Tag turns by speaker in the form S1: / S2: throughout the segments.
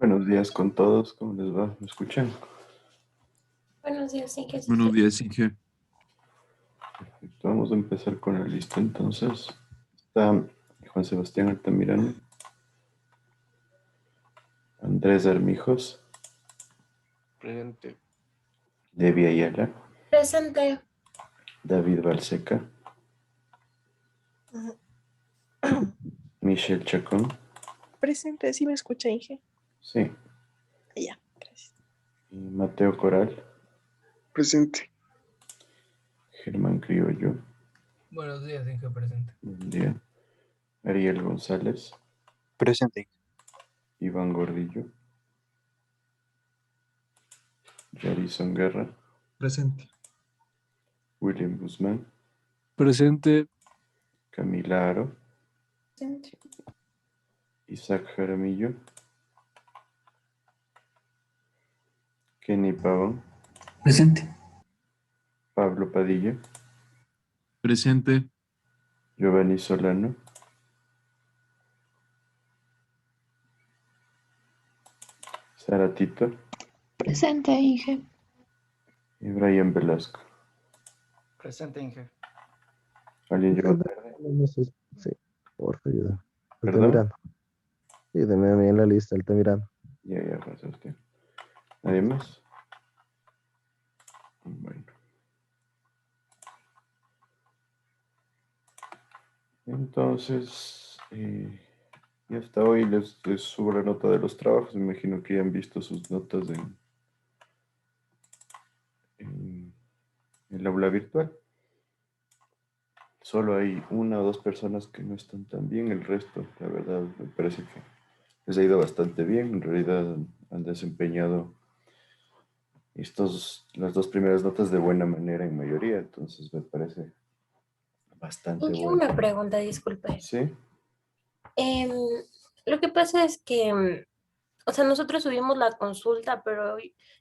S1: Buenos días con todos, ¿cómo les va? ¿Me escuchan?
S2: Buenos días, sí, que sí,
S3: Buenos
S2: sí.
S3: días, Inge.
S1: Perfecto, vamos a empezar con la lista entonces. Está Juan Sebastián Altamirano, Andrés Armijos,
S4: Presente.
S1: Debbie Ayala,
S2: Presente.
S1: David Balseca,
S5: Ujú.
S1: Michelle Chacón,
S5: Presente, sí me escucha, Inge.
S1: sí,
S5: Ya, gracias.
S1: y Mateo Coral,
S4: Presente.
S1: Germán Criollo,
S6: Buenos días, Inge presente.
S1: buen día, Ariel González,
S7: Presente.
S1: Iván Gordillo, Yarison Guerra,
S8: Presente.
S1: William Guzmán,
S3: Presente.
S1: Camila Aro,
S2: Presente.
S1: Isaac Jaramillo, Kenny Pavón,
S9: Presente.
S1: Pablo Padilla,
S3: Presente.
S1: Giovanni Solano, Sara Tito
S10: Presente, Inge.
S1: y Brian Velasco.
S4: Presente, Inge.
S1: ¿Alguien llegó tarde?
S11: No sé, sí, porfa, ayuda.
S1: ¿Perdón?
S11: Ayúdame a mí en la lista, Altamirano.
S1: Ya, Juan Sebastián. ¿Nadie más? Bueno. Entonces, y hasta hoy les subo la nota de los trabajos. Me imagino que ya han visto sus notas en el aula virtual. Solo hay una o dos personas que no están tan bien. El resto, la verdad, me parece que les ha ido bastante bien. En realidad han desempeñado las dos primeras notas de buena manera en mayoría. Entonces me parece bastante
S2: Inge,
S1: bueno.
S2: una pregunta, disculpe.
S1: ¿Sí?
S2: Em, lo que pasa es que, o sea, nosotros subimos la consulta, pero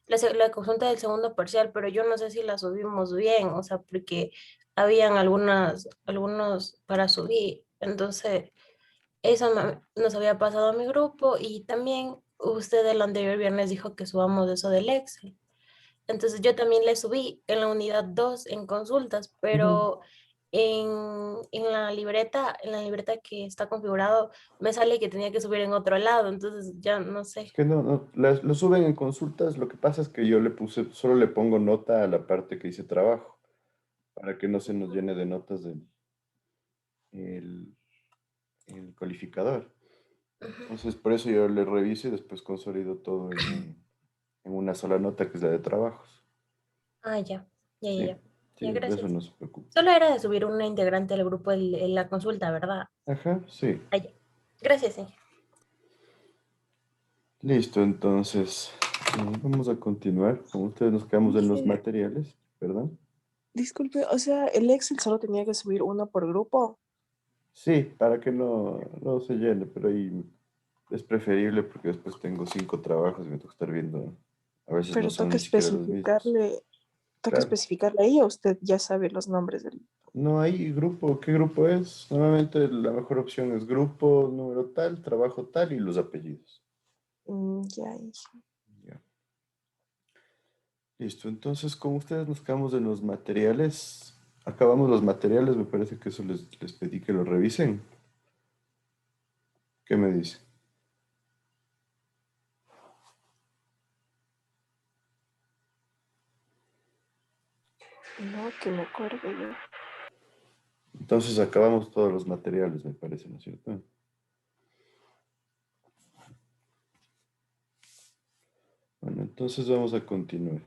S2: la consulta del segundo parcial, pero yo no sé si la subimos bien, o sea, porque habían algunos para subir. Entonces, eso nos había pasado a mi grupo y también usted el anterior viernes dijo que subamos eso del Excel. Entonces yo también le subí en la unidad 2 en consultas,
S1: Ujú.
S2: pero en la libreta que está configurado, me sale que tenía que subir en otro lado, entonces ya no
S1: Es
S2: sé.
S1: que no, lo suben en consultas. Lo que pasa es que yo solo le pongo nota a la parte que dice trabajo, para que no se nos llene de notas el, el calificador.
S2: Ujú.
S1: Entonces, por eso yo le reviso y después consolido todo en una sola nota que es la de trabajos.
S2: Ah, ya, ya, ya,
S1: Sí,
S2: ya.
S1: sí,
S2: Ya,
S1: de eso
S2: gracias.
S1: no se preocupe.
S2: Solo era de subir una integrante del grupo en la consulta, ¿verdad?
S1: Ajá, sí.
S2: Ah, ya. Gracias, sí.
S1: Listo, entonces, vamos a continuar. Como ustedes nos quedamos en los
S5: Inge,
S1: materiales, ¿verdad?
S5: disculpe, o sea, el Excel solo tenía que subir uno por grupo.
S1: Sí, para que no se llene, pero ahí es preferible porque después tengo 5 trabajos y me toca estar viendo. A veces no
S5: Pero
S1: son ni siquiera los mismos.
S5: toca
S1: Claro.
S5: especificarle ahí, o usted ya sabe los nombres del...
S1: No hay grupo. ¿Qué grupo es? Normalmente la mejor opción es grupo, número tal, trabajo tal y los apellidos.
S5: Ya, Inge.
S1: Ya. Listo. Entonces, como ustedes nos quedamos en los materiales, acabamos los materiales, me parece que eso les pedí que lo revisen. ¿Qué me dice?
S5: No, que me acuerdo yo.
S1: Entonces acabamos todos los materiales, me parece, ¿no es cierto? Bueno, entonces vamos a continuar.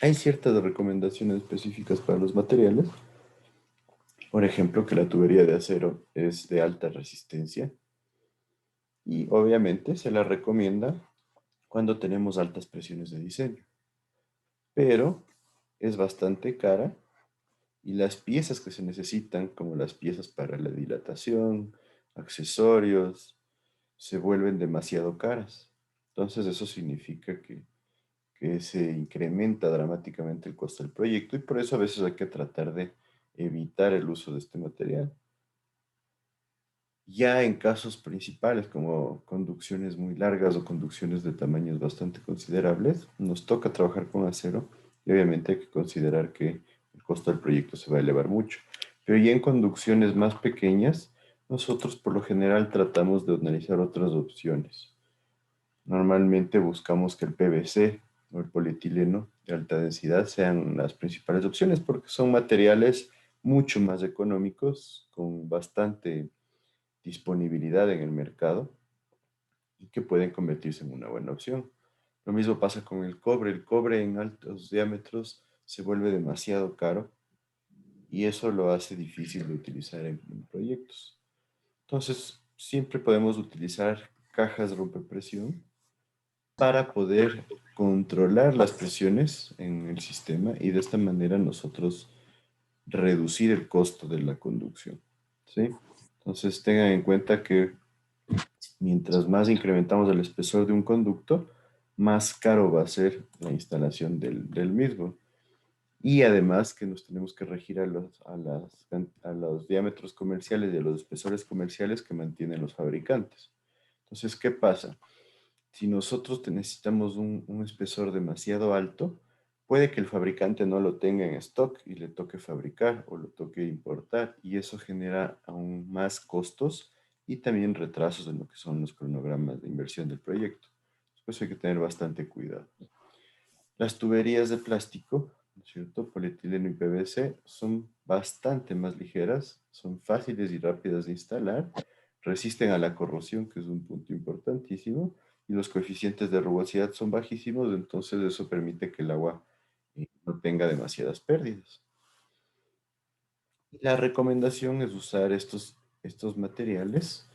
S1: Hay ciertas recomendaciones específicas para los materiales. Por ejemplo, que la tubería de acero es de alta resistencia y obviamente se la recomienda cuando tenemos altas presiones de diseño, pero es bastante cara y las piezas que se necesitan, como las piezas para la dilatación, accesorios, se vuelven demasiado caras. Entonces eso significa que se incrementa dramáticamente el costo del proyecto y por eso a veces hay que tratar de evitar el uso de este material. Ya en casos principales como conducciones muy largas o conducciones de tamaños bastante considerables, nos toca trabajar con acero y obviamente hay que considerar que el costo del proyecto se va a elevar mucho. Pero ya en conducciones más pequeñas, nosotros por lo general tratamos de analizar otras opciones. Normalmente buscamos que el PVC o el polietileno de alta densidad sean las principales opciones porque son materiales mucho más económicos, con bastante disponibilidad en el mercado y que pueden convertirse en una buena opción. Lo mismo pasa con el cobre. El cobre en altos diámetros se vuelve demasiado caro y eso lo hace difícil de utilizar en proyectos. Entonces, siempre podemos utilizar cajas rompepresión para poder controlar las presiones en el sistema y de esta manera nosotros reducir el costo de la conducción, ¿sí? Entonces tengan en cuenta que mientras más incrementamos el espesor de un conducto, más caro va a ser la instalación del mismo. Y además que nos tenemos que regir a los diámetros comerciales y a los espesores comerciales que mantienen los fabricantes. Entonces, ¿qué pasa? Si nosotros necesitamos un espesor demasiado alto, puede que el fabricante no lo tenga en stock y le toque fabricar o lo toque importar y eso genera aún más costos y también retrasos en lo que son los cronogramas de inversión del proyecto. Por eso hay que tener bastante cuidado. Las tuberías de plástico, ¿no es cierto? Polietileno y PVC son bastante más ligeras, son fáciles y rápidas de instalar, resisten a la corrosión, que es un punto importantísimo, y los coeficientes de rugosidad son bajísimos, entonces eso permite que el agua no tenga demasiadas pérdidas. La recomendación es usar estos materiales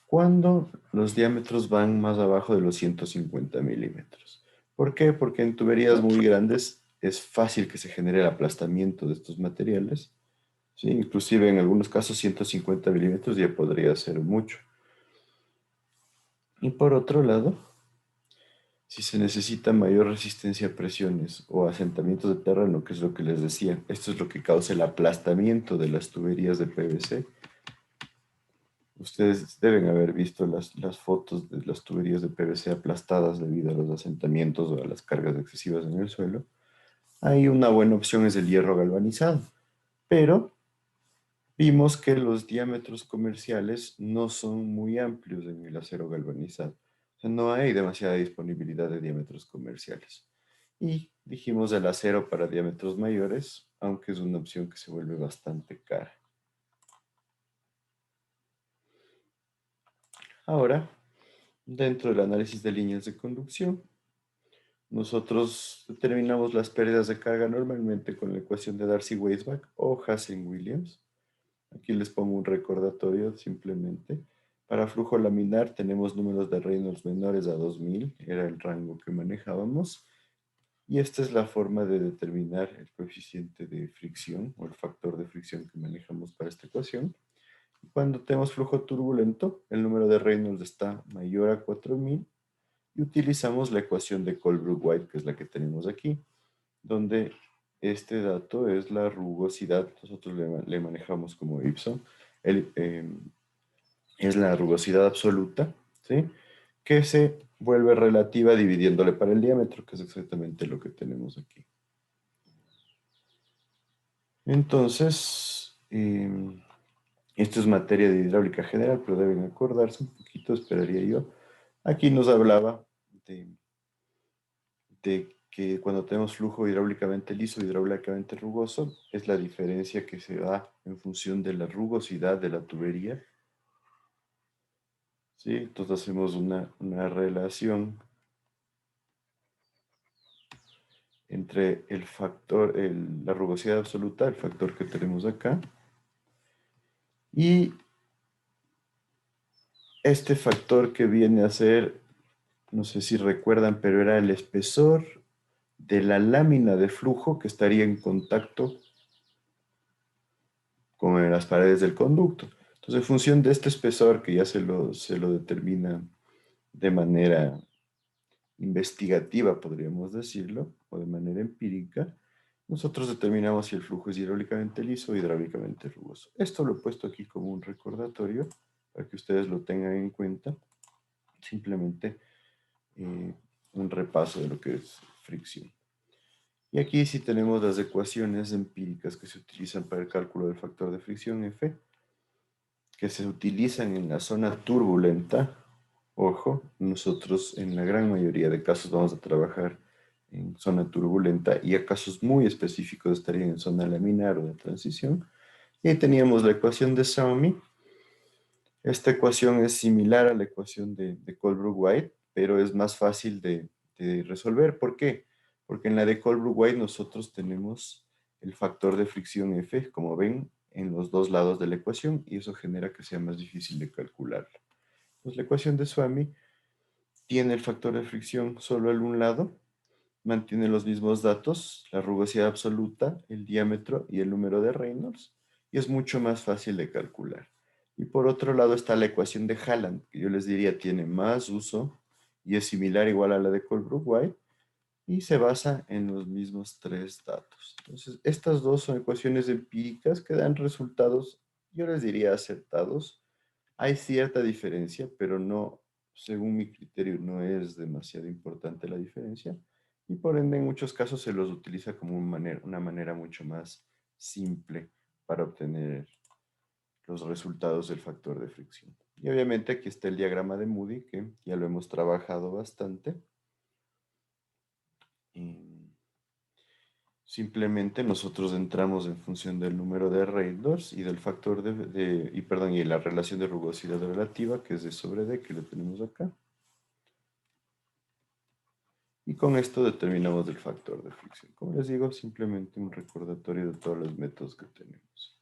S1: cuando los diámetros van más abajo de los 150 milímetros. ¿Por qué? Porque en tuberías muy grandes es fácil que se genere el aplastamiento de estos materiales, ¿sí? Inclusive en algunos casos 150 milímetros ya podría ser mucho. Y por otro lado, si se necesita mayor resistencia a presiones o asentamientos de terreno, que es lo que les decía, esto es lo que causa el aplastamiento de las tuberías de PVC. Ustedes deben haber visto las fotos de las tuberías de PVC aplastadas debido a los asentamientos o a las cargas excesivas en el suelo. Ahí una buena opción es el hierro galvanizado, pero vimos que los diámetros comerciales no son muy amplios en el acero galvanizado. O sea, no hay demasiada disponibilidad de diámetros comerciales. Y dijimos el acero para diámetros mayores, aunque es una opción que se vuelve bastante cara. Ahora, dentro del análisis de líneas de conducción, nosotros determinamos las pérdidas de carga normalmente con la ecuación de Darcy-Weisbach o Hassen-Williams. Aquí les pongo un recordatorio simplemente. Para flujo laminar tenemos números de Reynolds menores a 2000, era el rango que manejábamos. Y esta es la forma de determinar el coeficiente de fricción o el factor de fricción que manejamos para esta ecuación. Cuando tenemos flujo turbulento, el número de Reynolds está mayor a 4000 y utilizamos la ecuación de Colebrook-White, que es la que tenemos aquí, donde este dato es la rugosidad, nosotros le manejamos como Ipson, es la rugosidad absoluta, ¿sí? Que se vuelve relativa dividiéndole para el diámetro, que es exactamente lo que tenemos aquí. Entonces, esto es materia de hidráulica general, pero deben acordarse un poquito, esperaría yo. Aquí nos hablaba de que cuando tenemos flujo hidráulicamente liso y hidráulicamente rugoso, es la diferencia que se da en función de la rugosidad de la tubería. ¿Sí? Entonces hacemos una relación entre el factor, la rugosidad absoluta, el factor que tenemos acá, y este factor que viene a ser, no sé si recuerdan, pero era el espesor de la lámina de flujo que estaría en contacto con las paredes del conducto. Entonces, en función de este espesor que ya se lo determina de manera investigativa, podríamos decirlo, o de manera empírica, nosotros determinamos si el flujo es hidráulicamente liso o hidráulicamente rugoso. Esto lo he puesto aquí como un recordatorio para que ustedes lo tengan en cuenta. Simplemente un repaso de lo que es fricción. Y aquí sí tenemos las ecuaciones empíricas que se utilizan para el cálculo del factor de fricción F, que se utilizan en la zona turbulenta. Ojo, nosotros en la gran mayoría de casos vamos a trabajar en zona turbulenta y a casos muy específicos estarían en zona laminar o de transición. Y ahí teníamos la ecuación de Suomi. Esta ecuación es similar a la ecuación de Colebrook-White, pero es más fácil de resolver. ¿Por qué? Porque en la de Colebrook-White nosotros tenemos el factor de fricción F, como ven, en los dos lados de la ecuación, y eso genera que sea más difícil de calcularla. Entonces la ecuación de Suomi tiene el factor de fricción solo en un lado, mantiene los mismos datos, la rugosidad absoluta, el diámetro y el número de Reynolds, y es mucho más fácil de calcular. Y por otro lado está la ecuación de Halland, que yo les diría tiene más uso y es similar igual a la de Colebrook-White y se basa en los mismos tres datos. Entonces, estas dos son ecuaciones empíricas que dan resultados, yo les diría acertados. Hay cierta diferencia, pero no, según mi criterio, no es demasiado importante la diferencia. Y por ende, en muchos casos se los utiliza como una manera mucho más simple para obtener los resultados del factor de fricción. Y obviamente aquí está el diagrama de Moody, que ya lo hemos trabajado bastante. Y simplemente nosotros entramos en función del número de Reynolds y del factor y la relación de rugosidad relativa, que es de sobre D, que lo tenemos acá. Y con esto determinamos el factor de fricción. Como les digo, simplemente un recordatorio de todos los métodos que tenemos.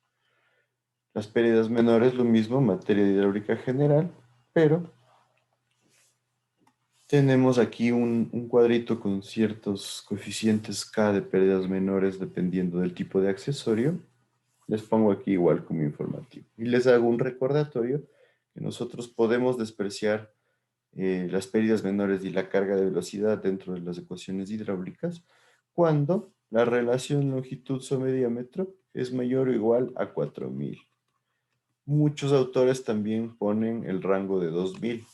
S1: Las pérdidas menores, lo mismo, materia de hidráulica general, pero tenemos aquí un cuadrito con ciertos coeficientes K de pérdidas menores dependiendo del tipo de accesorio. Les pongo aquí igual como informativo. Y les hago un recordatorio que nosotros podemos despreciar las pérdidas menores y la carga de velocidad dentro de las ecuaciones hidráulicas cuando la relación longitud-diámetro es mayor o igual a 4000. Muchos autores también ponen el rango de 2000.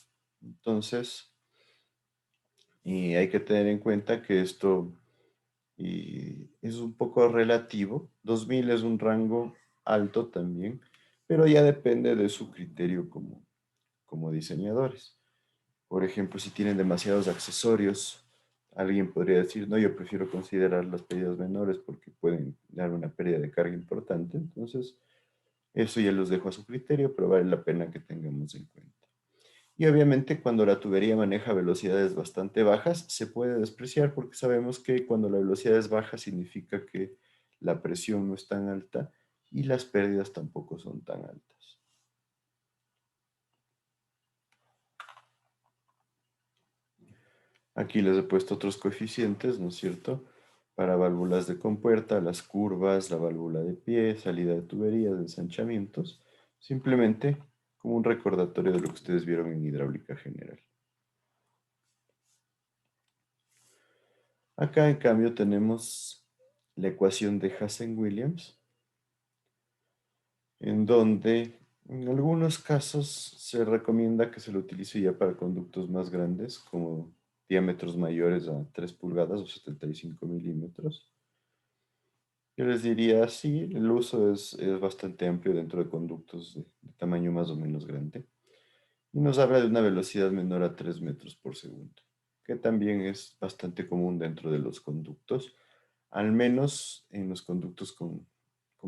S1: Entonces, y hay que tener en cuenta que esto es un poco relativo. 2000 es un rango alto también, pero ya depende de su criterio como diseñadores. Por ejemplo, si tienen demasiados accesorios, alguien podría decir, no, yo prefiero considerar las pérdidas menores porque pueden dar una pérdida de carga importante. Entonces, eso ya los dejo a su criterio, pero vale la pena que tengamos en cuenta. Y obviamente cuando la tubería maneja velocidades bastante bajas, se puede despreciar porque sabemos que cuando la velocidad es baja significa que la presión no es tan alta y las pérdidas tampoco son tan altas. Aquí les he puesto otros coeficientes, ¿no es cierto? Para válvulas de compuerta, las curvas, la válvula de pie, salida de tuberías, ensanchamientos. Simplemente como un recordatorio de lo que ustedes vieron en hidráulica general. Acá en cambio tenemos la ecuación de Hazen-Williams, en donde en algunos casos se recomienda que se lo utilice ya para conductos más grandes, como diámetros mayores a 3 pulgadas o 75 milímetros. Yo les diría, sí, el uso es bastante amplio dentro de conductos de tamaño más o menos grande. Y nos habla de una velocidad menor a 3 metros por segundo, que también es bastante común dentro de los conductos, al menos en los conductos con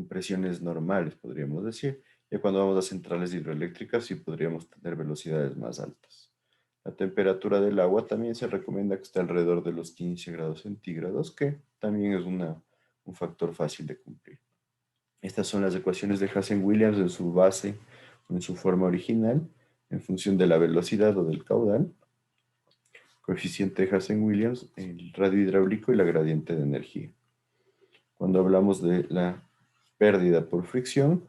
S1: presiones normales, podríamos decir. Ya cuando vamos a centrales hidroeléctricas sí podríamos tener velocidades más altas. La temperatura del agua también se recomienda que esté alrededor de los 15 grados centígrados, que también es un factor fácil de cumplir. Estas son las ecuaciones de Hazen-Williams en su base o en su forma original, en función de la velocidad o del caudal, coeficiente de Hazen-Williams, el radio hidráulico y la gradiente de energía. Cuando hablamos de la pérdida por fricción,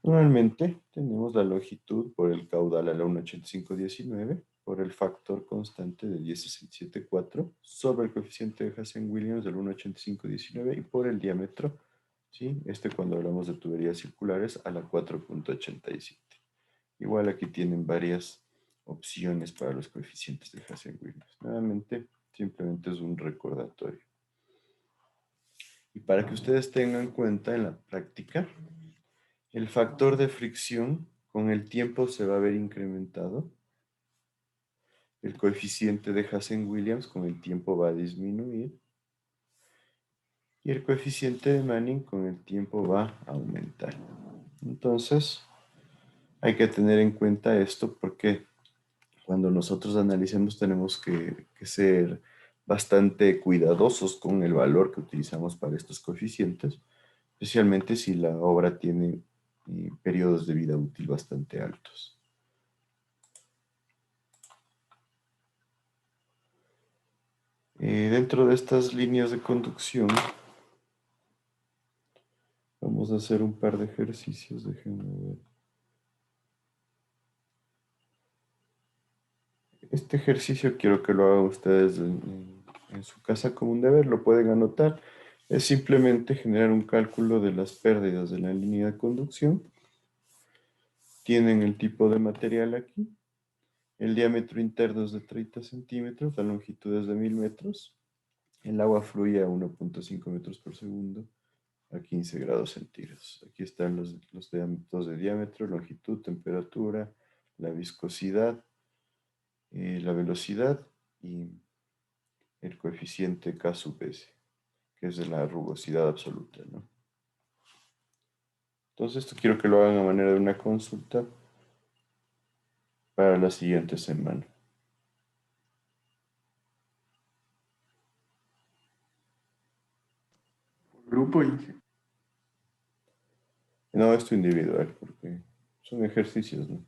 S1: normalmente tenemos la longitud por el caudal a la 1,8519 por el factor constante de 10,674 sobre el coeficiente de Hazen-Williams del 1,8519 y por el diámetro, ¿sí? Cuando hablamos de tuberías circulares a la 4,87. Igual aquí tienen varias opciones para los coeficientes de Hassen-Williams. Nuevamente, simplemente es un recordatorio. Y para que ustedes tengan en cuenta en la práctica, el factor de fricción con el tiempo se va a ver incrementado. El coeficiente de Hassen-Williams con el tiempo va a disminuir. Y el coeficiente de Manning con el tiempo va a aumentar. Entonces, hay que tener en cuenta esto porque cuando nosotros analicemos tenemos que ser bastante cuidadosos con el valor que utilizamos para estos coeficientes, especialmente si la obra tiene periodos de vida útil bastante altos. Dentro de estas líneas de conducción, vamos a hacer un par de ejercicios, déjenme ver. Este ejercicio quiero que lo hagan ustedes en su casa como un deber, lo pueden anotar. Es simplemente generar un cálculo de las pérdidas de la línea de conducción. Tienen el tipo de material aquí. El diámetro interno es de 30 centímetros, la longitud es de 1000 metros. El agua fluye a 1.5 metros por segundo a 15 grados centígrados. Aquí están los datos de diámetro, longitud, temperatura, la viscosidad, la velocidad y el coeficiente K sub S, que es de la rugosidad absoluta, ¿no? Entonces, esto quiero que lo hagan a manera de una consulta para la siguiente semana.
S4: Grupo, Inge.
S1: No, esto individual, porque son ejercicios, ¿no?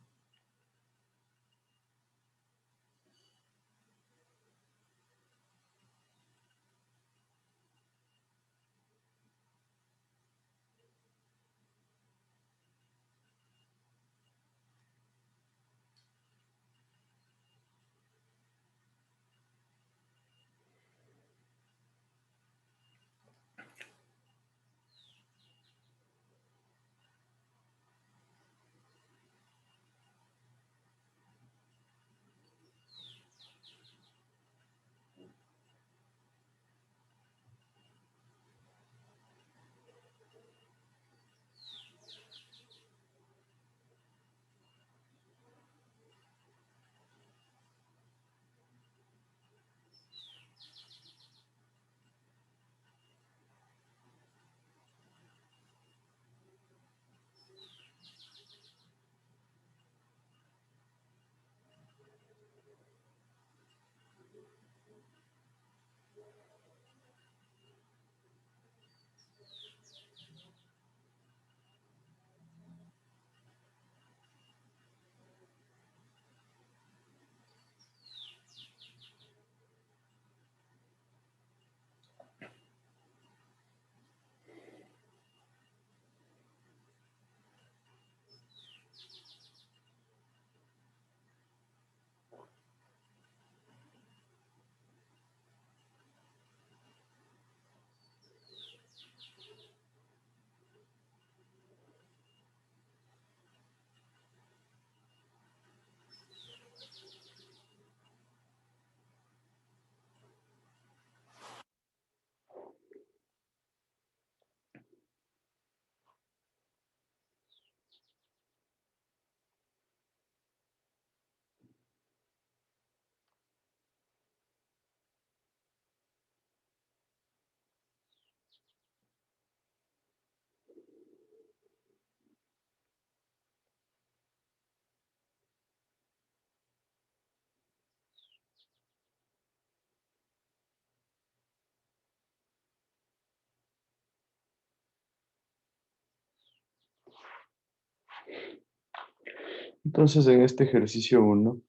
S1: Entonces, en este ejercicio 1,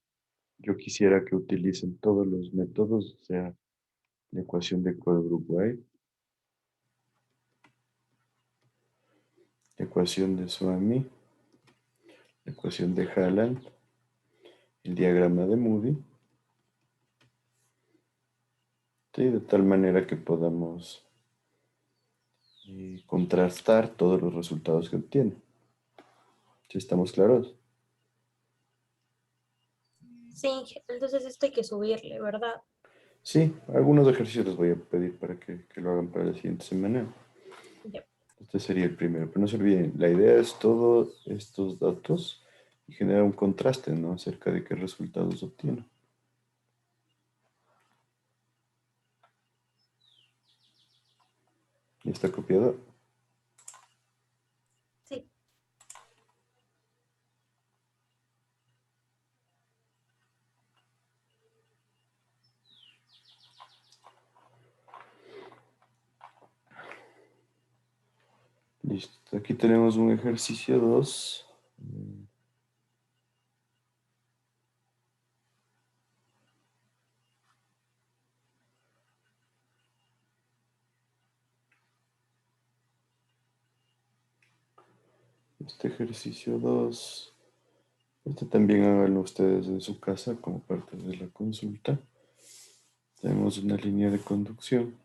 S1: yo quisiera que utilicen todos los métodos, o sea, la ecuación de Colbrooke-White, la ecuación de Suomi, la ecuación de Haaland, el diagrama de Moody, ¿sí? De tal manera que podamos contrastar todos los resultados que obtienen. ¿Sí estamos claros?
S2: Sí, entonces esto hay que subirle, ¿verdad?
S1: Sí, algunos ejercicios les voy a pedir para que lo hagan para la siguiente semana.
S2: Ya.
S1: Este sería el primero, pero no se olviden, la idea es todos estos datos y generar un contraste, ¿no? Acerca de qué resultados obtiene. ¿Ya está copiado?
S2: Sí.
S1: Listo, aquí tenemos un ejercicio 2. Este ejercicio 2, este también háganlo ustedes en su casa como parte de la consulta. Tenemos una línea de conducción.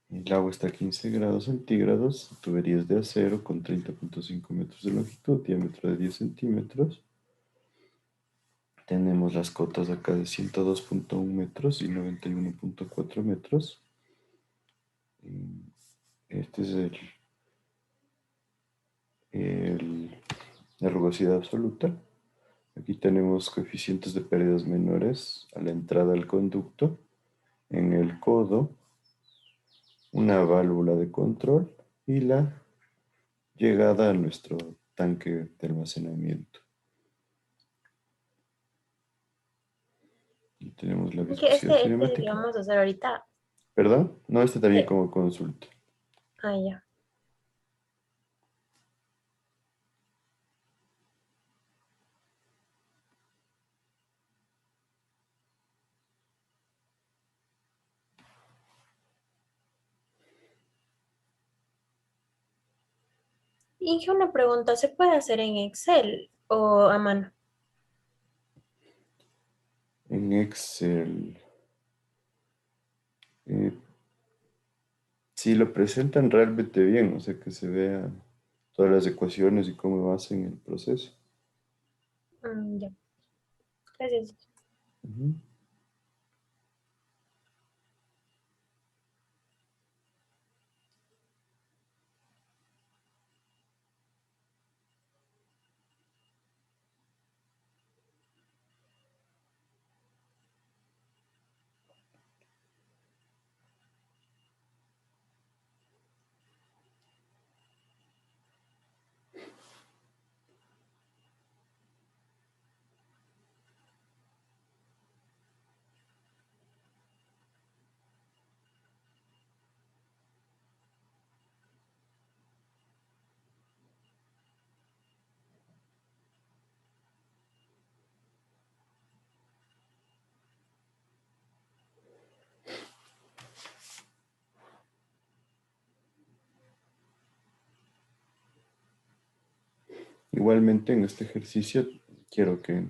S1: El agua está a 15 grados centígrados, tuberías de acero con 30.5 metros de longitud, diámetro de 10 centímetros. Tenemos las cotas acá de 102.1 metros y 91.4 metros. Este es la rugosidad absoluta. Aquí tenemos coeficientes de pérdidas menores a la entrada al conducto, en el codo, una válvula de control y la llegada a nuestro tanque de almacenamiento. Y tenemos la
S2: Que
S1: viscosidad
S2: este lo
S1: cinemática.
S2: vamos a hacer ahorita.
S1: ¿Perdón? No, este también
S2: Sí.
S1: como consulta.
S2: Ah, ya. Y una pregunta, ¿se puede hacer en Excel o a mano?
S1: En Excel, eh, si lo presentan realmente bien, o sea, que se vea todas las ecuaciones y cómo hacen el proceso.
S2: Ya. Gracias.
S1: Ujú. Igualmente en este ejercicio quiero que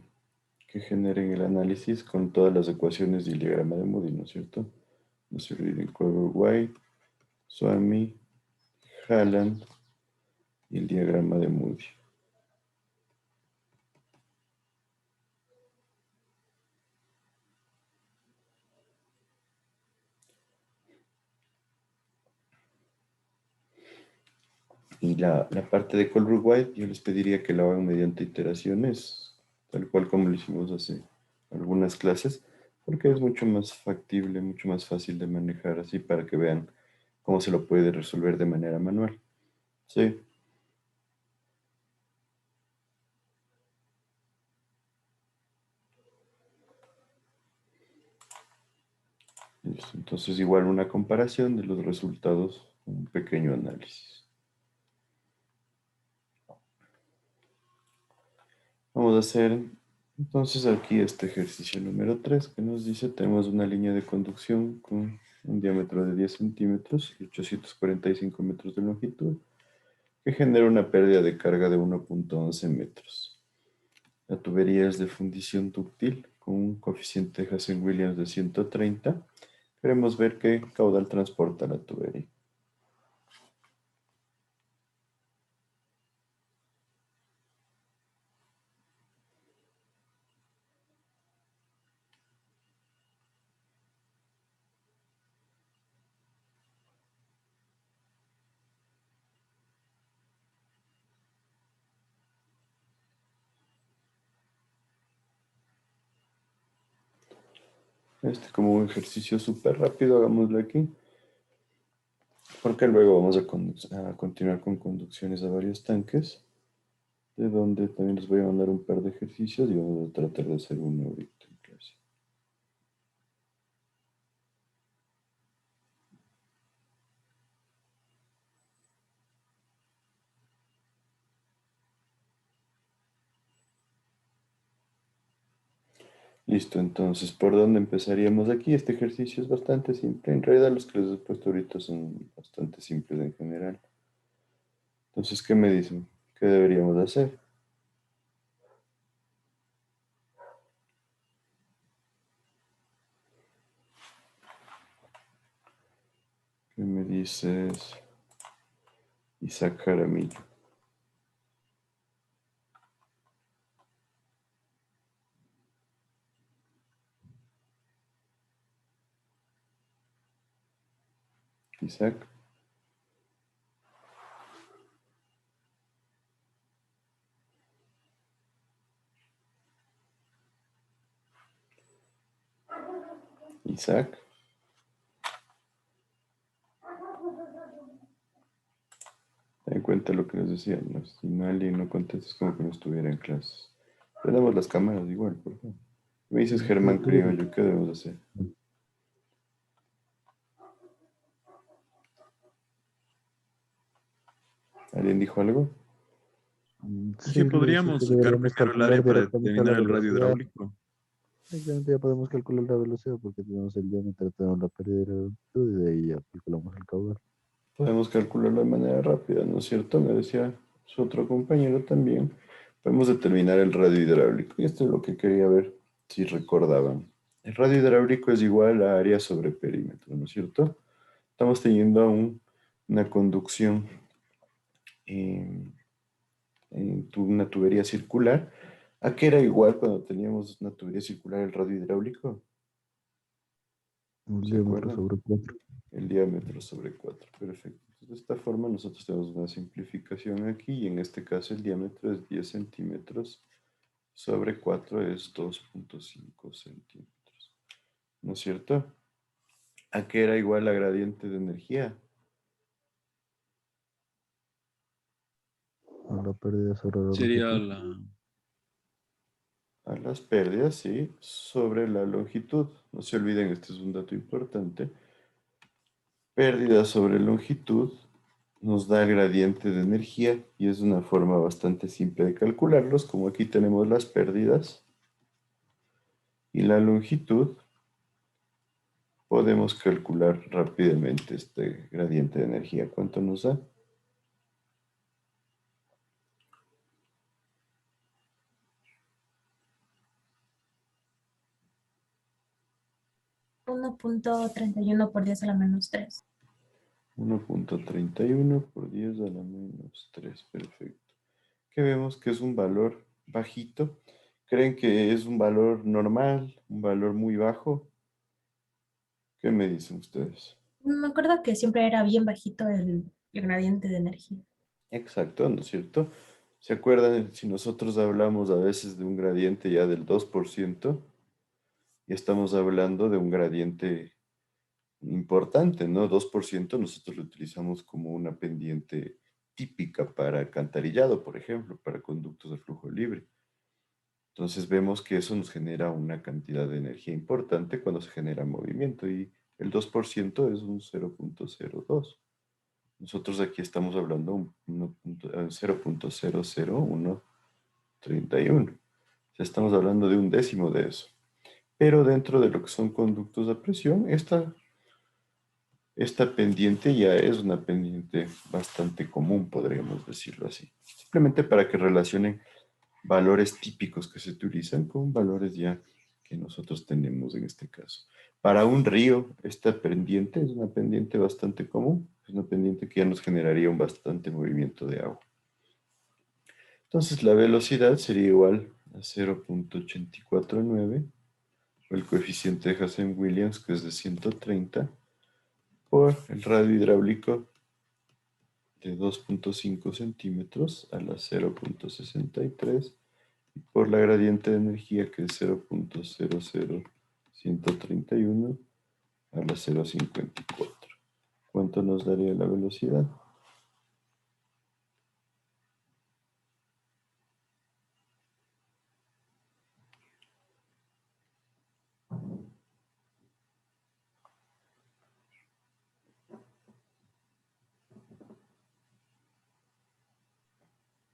S1: generen el análisis con todas las ecuaciones del diagrama de Moody, ¿no es cierto? No se olviden Colbert-White, Swami, Halland y el diagrama de Moody. Y la parte de Colbert-White yo les pediría que la hagan mediante iteraciones, tal cual como lo hicimos hace algunas clases, porque es mucho más factible, mucho más fácil de manejar así para que vean cómo se lo puede resolver de manera manual. Sí. Listo. Entonces, igual una comparación de los resultados, un pequeño análisis. Vamos a hacer entonces aquí este ejercicio número 3 que nos dice, tenemos una línea de conducción con un diámetro de 10 centímetros y 845 metros de longitud que genera una pérdida de carga de 1.11 metros. La tubería es de fundición dúctil con un coeficiente de Hazen-Williams de 130. Queremos ver qué caudal transporta la tubería. Como un ejercicio súper rápido, hagámoslo aquí. Porque luego vamos a continuar con conducciones a varios tanques, de donde también les voy a mandar un par de ejercicios y vamos a tratar de hacer uno ahorita en clase. Listo, entonces, ¿por dónde empezaríamos aquí? Este ejercicio es bastante simple. En realidad los que les he puesto ahorita son bastante simples en general. Entonces, ¿qué me dicen? ¿Qué deberíamos hacer? ¿Qué me dices, Isaac Jaramillo? Isaac. Isaac. Ten en cuenta lo que les decía, ¿no? Si no alguien no contesta es como que no estuviera en clases. Prendamos las cámaras igual, por favor. Me dices Germán Criollo, ¿qué debemos hacer? ¿Alguien dijo algo?
S11: Sí,
S3: Que podríamos sacar
S11: deberíamos
S3: primero el área
S11: calcular
S3: para
S11: directamente la
S3: determinar el radio
S11: velocidad.
S3: hidráulico.
S11: Exactamente, ya podemos calcular la velocidad porque tenemos el diámetro, tenemos la pérdida de la longitud y de ahí ya calculamos el caudal.
S1: Podemos calcularlo de manera rápida, ¿no es cierto? Me decía su otro compañero también. Podemos determinar el radio hidráulico. Y esto es lo que quería ver si recordaban. El radio hidráulico es igual a área sobre perímetro, ¿no es cierto? Estamos teniendo una conducción una tubería circular. ¿A qué era igual cuando teníamos una tubería circular el radio hidráulico?
S11: Un
S1: ¿Se
S11: diámetro
S1: acuerdan?
S11: sobre 4.
S1: El diámetro sobre 4. Perfecto. Entonces, de esta forma nosotros tenemos una simplificación aquí y en este caso el diámetro es 10 centímetros sobre 4 es 2.5 centímetros. ¿No es cierto? ¿A qué era igual la gradiente de energía?
S11: La pérdida sobre la
S3: Sería
S11: longitud.
S1: A las pérdidas, sí, sobre la longitud. No se olviden, este es un dato importante. Pérdida sobre longitud nos da el gradiente de energía y es una forma bastante simple de calcularlos. Como aquí tenemos las pérdidas y la longitud, podemos calcular rápidamente este gradiente de energía. ¿Cuánto nos da?
S2: Uno punto 31 por 10 a la menos 3.
S1: 1.31 por 10 a la menos 3. Perfecto. Que vemos que es un valor bajito. ¿Creen que es un valor normal? ¿Un valor muy bajo? ¿Qué me dicen ustedes?
S2: Me acuerdo que siempre era bien bajito el gradiente de energía.
S1: Exacto, ¿no es cierto? ¿Se acuerdan si nosotros hablamos a veces de un gradiente ya del 2%? Y estamos hablando de un gradiente importante, ¿no? 2% nosotros lo utilizamos como una pendiente típica para alcantarillado, por ejemplo, para conductos de flujo libre. Entonces vemos que eso nos genera una cantidad de energía importante cuando se genera movimiento y el 2% es un 0.02. Nosotros aquí estamos hablando de 0.00131. O sea, estamos hablando de un décimo de eso. Pero dentro de lo que son conductos a presión, esta pendiente ya es una pendiente bastante común, podríamos decirlo así. Simplemente para que relacionen valores típicos que se utilizan con valores ya que nosotros tenemos en este caso. Para un río, esta pendiente es una pendiente bastante común, es una pendiente que ya nos generaría un bastante movimiento de agua. Entonces la velocidad sería igual a 0.849, o el coeficiente de Hazen-Williams, que es de 130, por el radio hidráulico de 2.5 centímetros a la 0.63 y por la gradiente de energía que es 0.00 131 a la 0,54. ¿Cuánto nos daría la velocidad?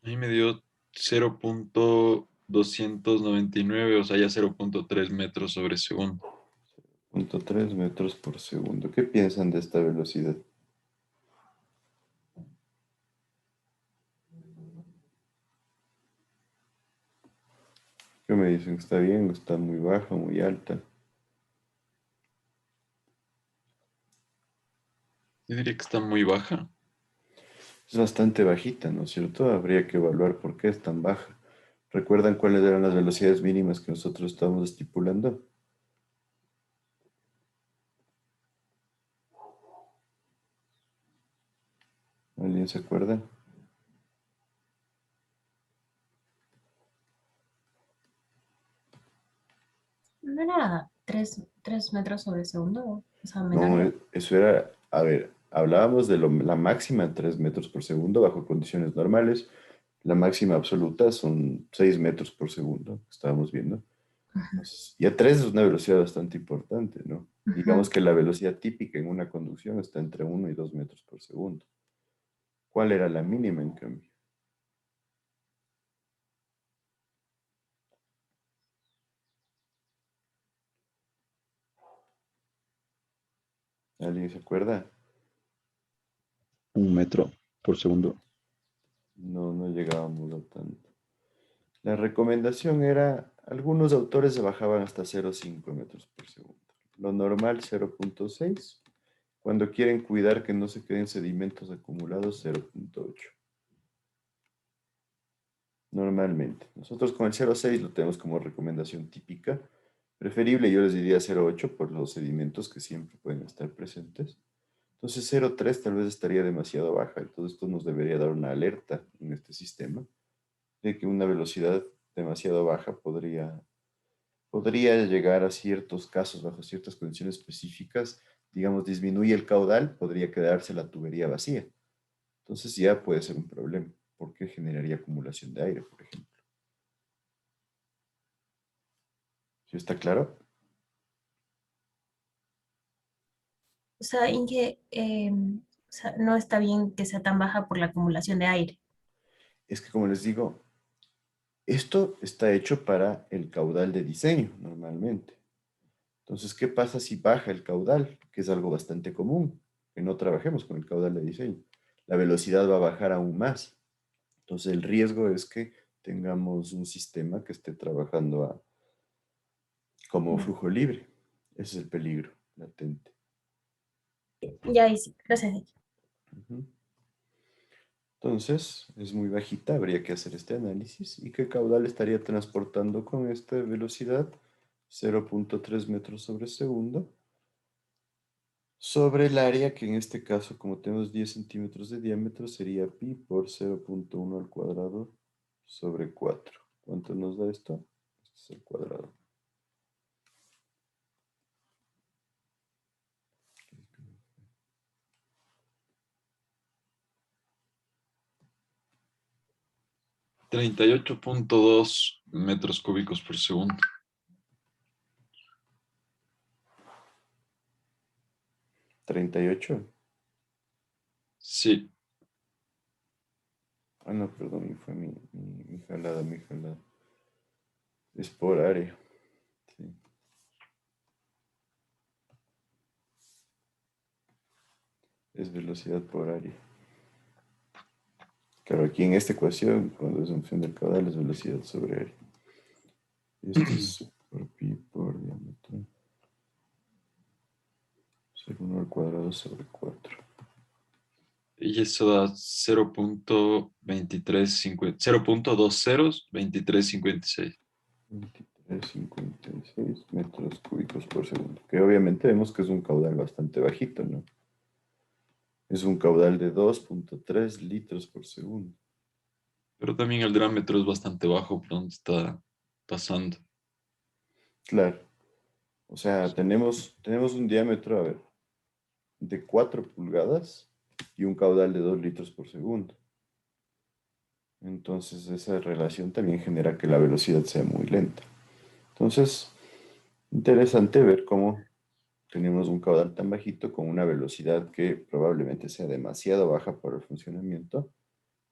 S7: A mí me dio 0.299, o sea, ya 0.3 metros sobre segundo.
S1: 0,3 metros por segundo. ¿Qué piensan de esta velocidad? ¿Qué me dicen? ¿Está bien? ¿Está muy baja, muy alta?
S7: Yo diría que está muy baja.
S1: Es bastante bajita, ¿no es cierto? Habría que evaluar por qué es tan baja. ¿Recuerdan cuáles eran las velocidades mínimas que nosotros estábamos estipulando? ¿Alguien se acuerda?
S2: ¿No era 3 metros sobre segundo? O sea,
S1: No,
S2: menor.
S1: eso era, a ver, hablábamos de la máxima 3 metros por segundo bajo condiciones normales. La máxima absoluta son 6 metros por segundo, estábamos viendo. Entonces, ya 3 es una velocidad bastante importante, ¿no?
S2: Ujú.
S1: Digamos que la velocidad típica en una conducción está entre 1 y 2 metros por segundo. ¿Cuál era la mínima en cambio? ¿Alguien se acuerda?
S11: 1 metro por segundo.
S1: No, no llegábamos a tanto. La recomendación era, algunos autores se bajaban hasta 0,5 metros por segundo. Lo normal 0,6. Cuando quieren cuidar que no se queden sedimentos acumulados 0,8. Normalmente. Nosotros con el 0,6 lo tenemos como recomendación típica. Preferible yo les diría 0,8 por los sedimentos que siempre pueden estar presentes. Entonces 0,3 tal vez estaría demasiado baja. Entonces esto nos debería dar una alerta en este sistema de que una velocidad demasiado baja podría llegar a ciertos casos, bajo ciertas condiciones específicas, digamos, disminuye el caudal, podría quedarse la tubería vacía. Entonces ya puede ser un problema, porque generaría acumulación de aire, por ejemplo. ¿Sí está claro?
S2: O sea, Inge, o sea, no está bien que sea tan baja por la acumulación de aire.
S1: Es que como les digo, esto está hecho para el caudal de diseño normalmente. Entonces, ¿qué pasa si baja el caudal? Que es algo bastante común, que no trabajemos con el caudal de diseño. La velocidad va a bajar aún más. Entonces, el riesgo es que tengamos un sistema que esté trabajando como flujo libre. Ese es el peligro latente.
S2: Ya, y sí, gracias. Inge.
S1: Ujú. Entonces, es muy bajita, habría que hacer este análisis. ¿Y qué caudal estaría transportando con esta velocidad? 0,3 metros sobre segundo. Sobre el área, que en este caso, como tenemos 10 centímetros de diámetro, sería pi por 0,1 al cuadrado sobre 4. ¿Cuánto nos da esto? Este es el cuadrado.
S7: — 38.2 metros cúbicos por segundo.
S1: 38.
S7: Sí.
S1: Ah, no, perdón, fue mi jalada, mi jalada. Es por área. Sí. Es velocidad por área. Claro, aquí en esta ecuación, cuando es función del caudal, es velocidad sobre área. Esto es por pi por diámetro. 0,1 al cuadrado sobre 4.
S7: Y eso da 0.2356.
S1: 23,56 metros cúbicos por segundo. Que obviamente vemos que es un caudal bastante bajito, ¿no? Es un caudal de 2,3 litros por segundo.
S7: Pero también el diámetro es bastante bajo por donde está pasando.
S1: Claro. O sea, tenemos un diámetro, a ver, de 4 pulgadas y un caudal de 2 litros por segundo. Entonces, esa relación también genera que la velocidad sea muy lenta. Entonces, interesante ver cómo tenemos un caudal tan bajito con una velocidad que probablemente sea demasiado baja para el funcionamiento.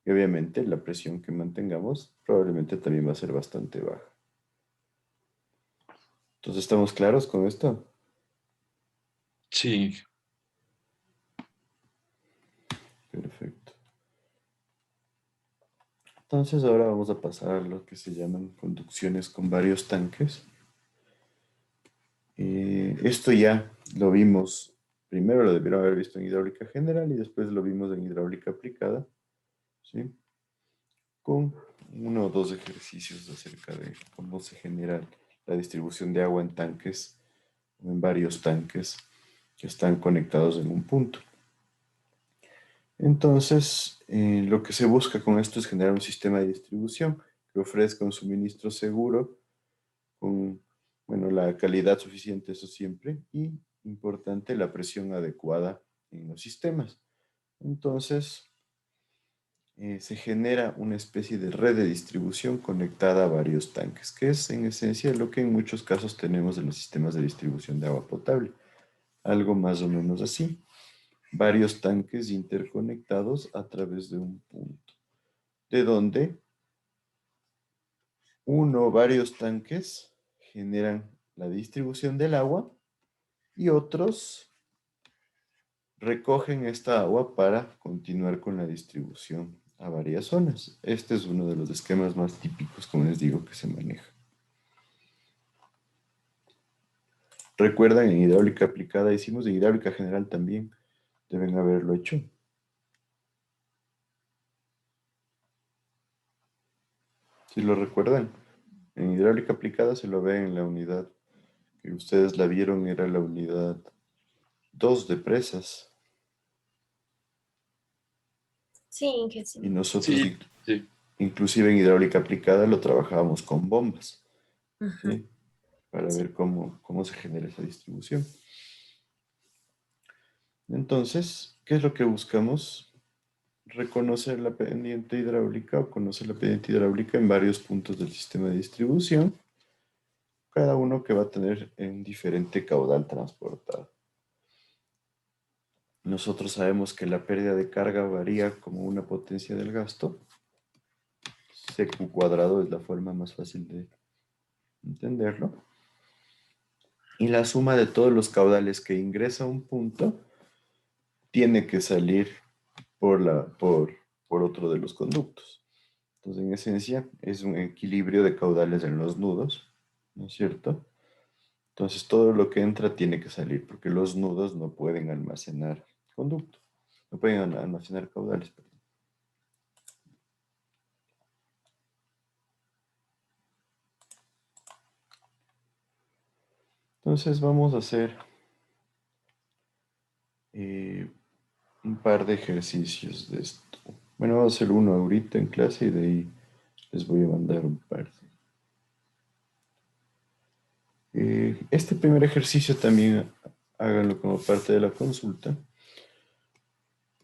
S1: Y obviamente la presión que mantengamos probablemente también va a ser bastante baja. Entonces, ¿estamos claros con esto?
S7: Sí,
S1: Perfecto. Entonces, ahora vamos a pasar a lo que se llaman conducciones con varios tanques. Esto ya lo vimos, primero lo debieron haber visto en hidráulica general y después lo vimos en hidráulica aplicada, ¿sí? Con uno o dos ejercicios acerca de cómo se genera la distribución de agua en tanques, en varios tanques que están conectados en un punto. Entonces, lo que se busca con esto es generar un sistema de distribución que ofrezca un suministro seguro con, bueno, la calidad suficiente, eso siempre, y importante, la presión adecuada en los sistemas. Entonces, se genera una especie de red de distribución conectada a varios tanques, que es en esencia lo que en muchos casos tenemos en los sistemas de distribución de agua potable. Algo más o menos así. Varios tanques interconectados a través de un punto, de donde uno o varios tanques generan la distribución del agua y otros recogen esta agua para continuar con la distribución a varias zonas. Este es uno de los esquemas más típicos, como les digo, que se maneja. Recuerdan, en hidráulica aplicada hicimos, en hidráulica general también deben haberlo hecho. Si lo recuerdan, en hidráulica aplicada se lo ve en la unidad que ustedes la vieron, era la unidad 2 de presas.
S2: Sí, que
S1: Y
S2: sí.
S1: nosotros,
S7: sí, sí.
S1: inclusive en hidráulica aplicada, lo trabajábamos con bombas,
S2: Ujú.
S1: ¿sí? Para
S2: Sí.
S1: ver cómo se genera esa distribución. Entonces, ¿qué es lo que buscamos? Reconocer la pendiente hidráulica o conocer la pendiente hidráulica en varios puntos del sistema de distribución, cada uno que va a tener un diferente caudal transportado. Nosotros sabemos que la pérdida de carga varía como una potencia del gasto. CQ cuadrado es la forma más fácil de entenderlo. Y la suma de todos los caudales que ingresa a un punto tiene que salir por otro de los conductos. Entonces, en esencia, es un equilibrio de caudales en los nudos, ¿no es cierto? Entonces, todo lo que entra tiene que salir, porque los nudos no pueden almacenar conducto, no pueden almacenar caudales, perdón. Entonces, vamos a hacer un par de ejercicios de esto. Bueno, vamos a hacer uno ahorita en clase y de ahí les voy a mandar un par. Este primer ejercicio también háganlo como parte de la consulta.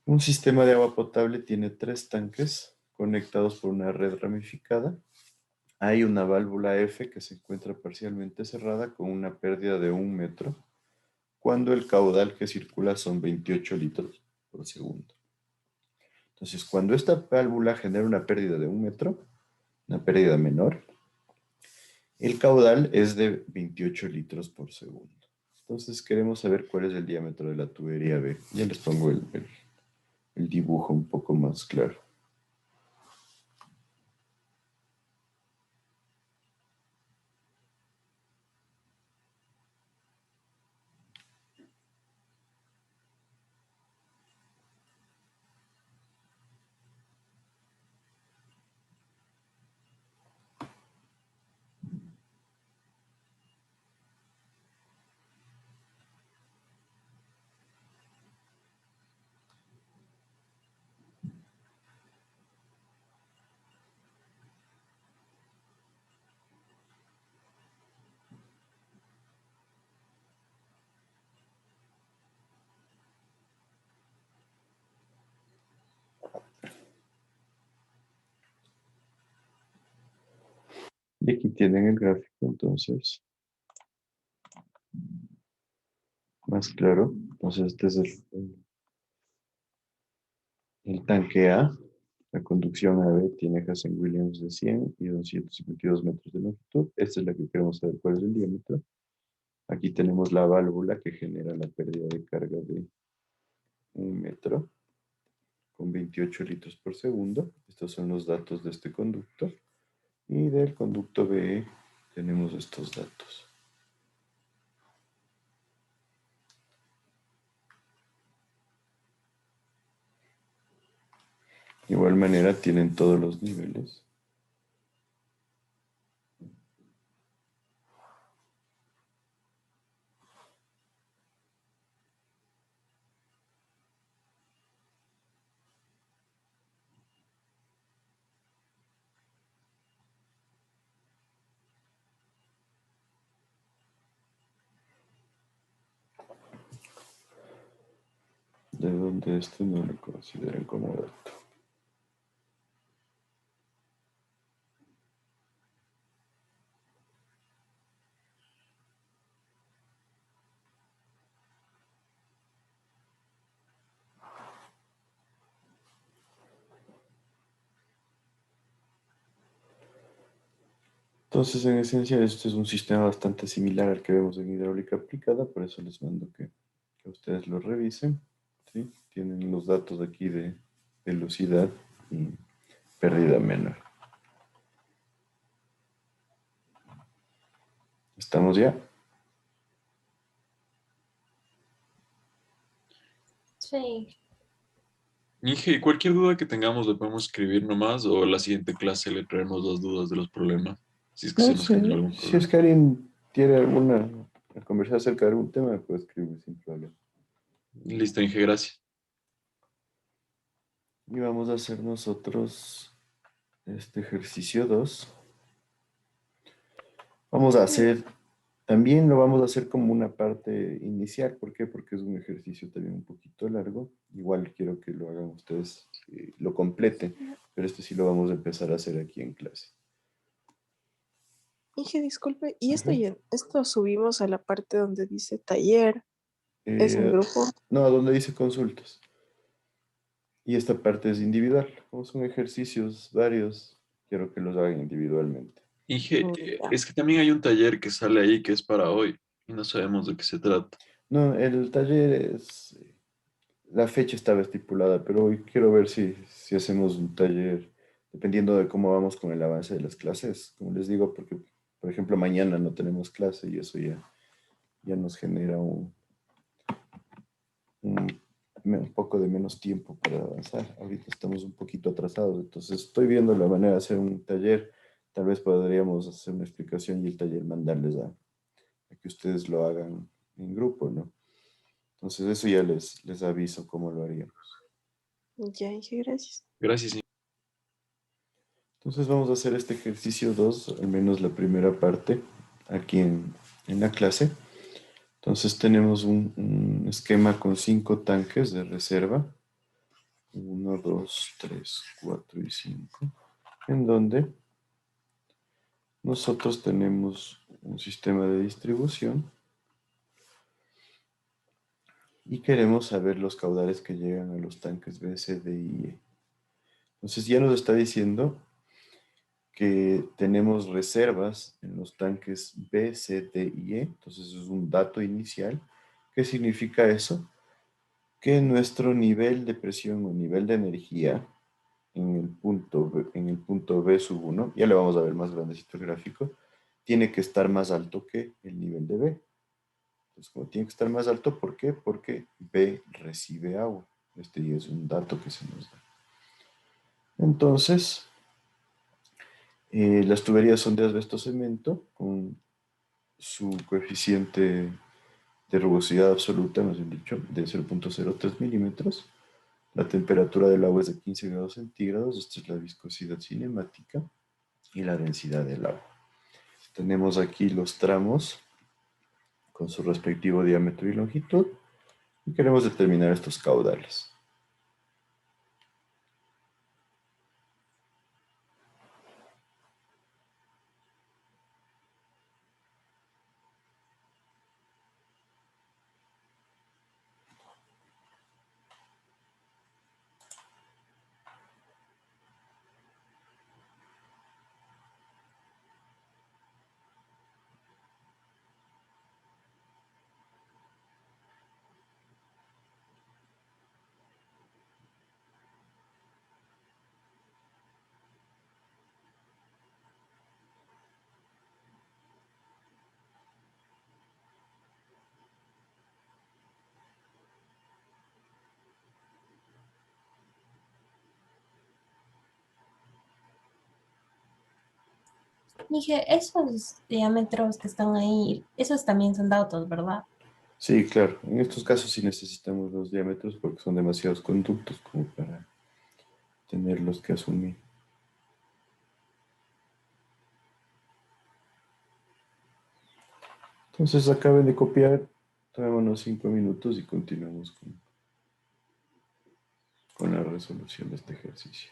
S1: Un sistema de agua potable tiene 3 tanques conectados por una red ramificada. Hay una válvula F que se encuentra parcialmente cerrada con una pérdida de 1 metro cuando el caudal que circula son 28 litros por segundo. Entonces, cuando esta válvula genera una pérdida de 1 metro, una pérdida menor, el caudal es de 28 litros por segundo. Entonces, queremos saber cuál es el diámetro de la tubería B. Ya les pongo el dibujo un poco más claro. Y aquí tienen el gráfico, entonces, más claro. Entonces, este es el tanque A. La conducción AB tiene Hazen-Williams de 100 y 252 metros de longitud. Esta es la que queremos saber cuál es el diámetro. Aquí tenemos la válvula que genera la pérdida de carga de 1 metro con 28 litros por segundo. Estos son los datos de este conducto. Y del conducto B tenemos estos datos. De igual manera tienen todos los niveles. De donde este no lo consideren como dato. Entonces, en esencia, este es un sistema bastante similar al que vemos en hidráulica aplicada, por eso les mando que ustedes lo revisen. ¿Sí? Tienen los datos aquí de velocidad y pérdida menor. ¿Estamos ya?
S2: Sí.
S7: Inge, cualquier duda que tengamos le podemos escribir nomás o la siguiente clase le traemos las dudas de los problemas, si es que se
S1: No
S7: nos
S1: sé,
S7: genera algún
S1: si
S7: problema.
S1: es que alguien tiene alguna a conversar acerca de algún tema, me puede escribir sin problema.
S7: Listo, Inge, gracias.
S1: Y vamos a hacer nosotros este ejercicio 2. Vamos a hacer, también lo vamos a hacer como una parte inicial. ¿Por qué? Porque es un ejercicio también un poquito largo. Igual quiero que lo hagan ustedes, lo completen, pero este sí lo vamos a empezar a hacer aquí en clase.
S5: Inge, disculpe, ¿y
S1: Ajá.
S5: esto subimos a la parte donde dice taller? ¿Es en
S1: Eh,
S5: grupo?
S1: no, donde dice consultas. Y esta parte es individual. Como son ejercicios varios, quiero que los hagan individualmente.
S7: Inge,
S5: Ya.
S7: es que también hay un taller que sale ahí que es para hoy y no sabemos de qué se trata.
S1: No, el taller es, la fecha estaba estipulada, pero hoy quiero ver si hacemos un taller, dependiendo de cómo vamos con el avance de las clases. Como les digo, porque, por ejemplo, mañana no tenemos clase y eso ya nos genera un poco de menos tiempo para avanzar. Ahorita estamos un poquito atrasados, entonces estoy viendo la manera de hacer un taller. Tal vez podríamos hacer una explicación y el taller mandarles a que ustedes lo hagan en grupo, ¿no? Entonces eso ya les aviso cómo lo haríamos.
S5: Ya, Inge, gracias.
S7: Gracias, Inge.
S1: Entonces vamos a hacer este ejercicio 2, al menos la primera parte, aquí en la clase. Entonces tenemos un esquema con 5 tanques de reserva. 1, 2, 3, 4 y 5. En donde nosotros tenemos un sistema de distribución y queremos saber los caudales que llegan a los tanques B, C, D y E. Entonces ya nos está diciendo que tenemos reservas en los tanques B, C, D y E. Entonces es un dato inicial. ¿Qué significa eso? Que nuestro nivel de presión o nivel de energía en el punto B sub 1, ya le vamos a ver más grandecito el gráfico, tiene que estar más alto que el nivel de B. Entonces, como tiene que estar más alto, ¿por qué? Porque B recibe agua. Este ya es un dato que se nos da. Entonces, las tuberías son de asbesto cemento con su coeficiente de rugosidad absoluta, más bien dicho, de 0.03 milímetros. La temperatura del agua es de 15 grados centígrados. Esta es la viscosidad cinemática y la densidad del agua. Tenemos aquí los tramos con su respectivo diámetro y longitud y queremos determinar estos caudales.
S2: Dije, esos diámetros que están ahí, esos también son datos, ¿verdad?
S1: Sí, claro. En estos casos sí necesitamos los diámetros porque son demasiados conductos como para tenerlos que asumir. Entonces acaben de copiar, tomémonos 5 minutos y continuamos con la resolución de este ejercicio.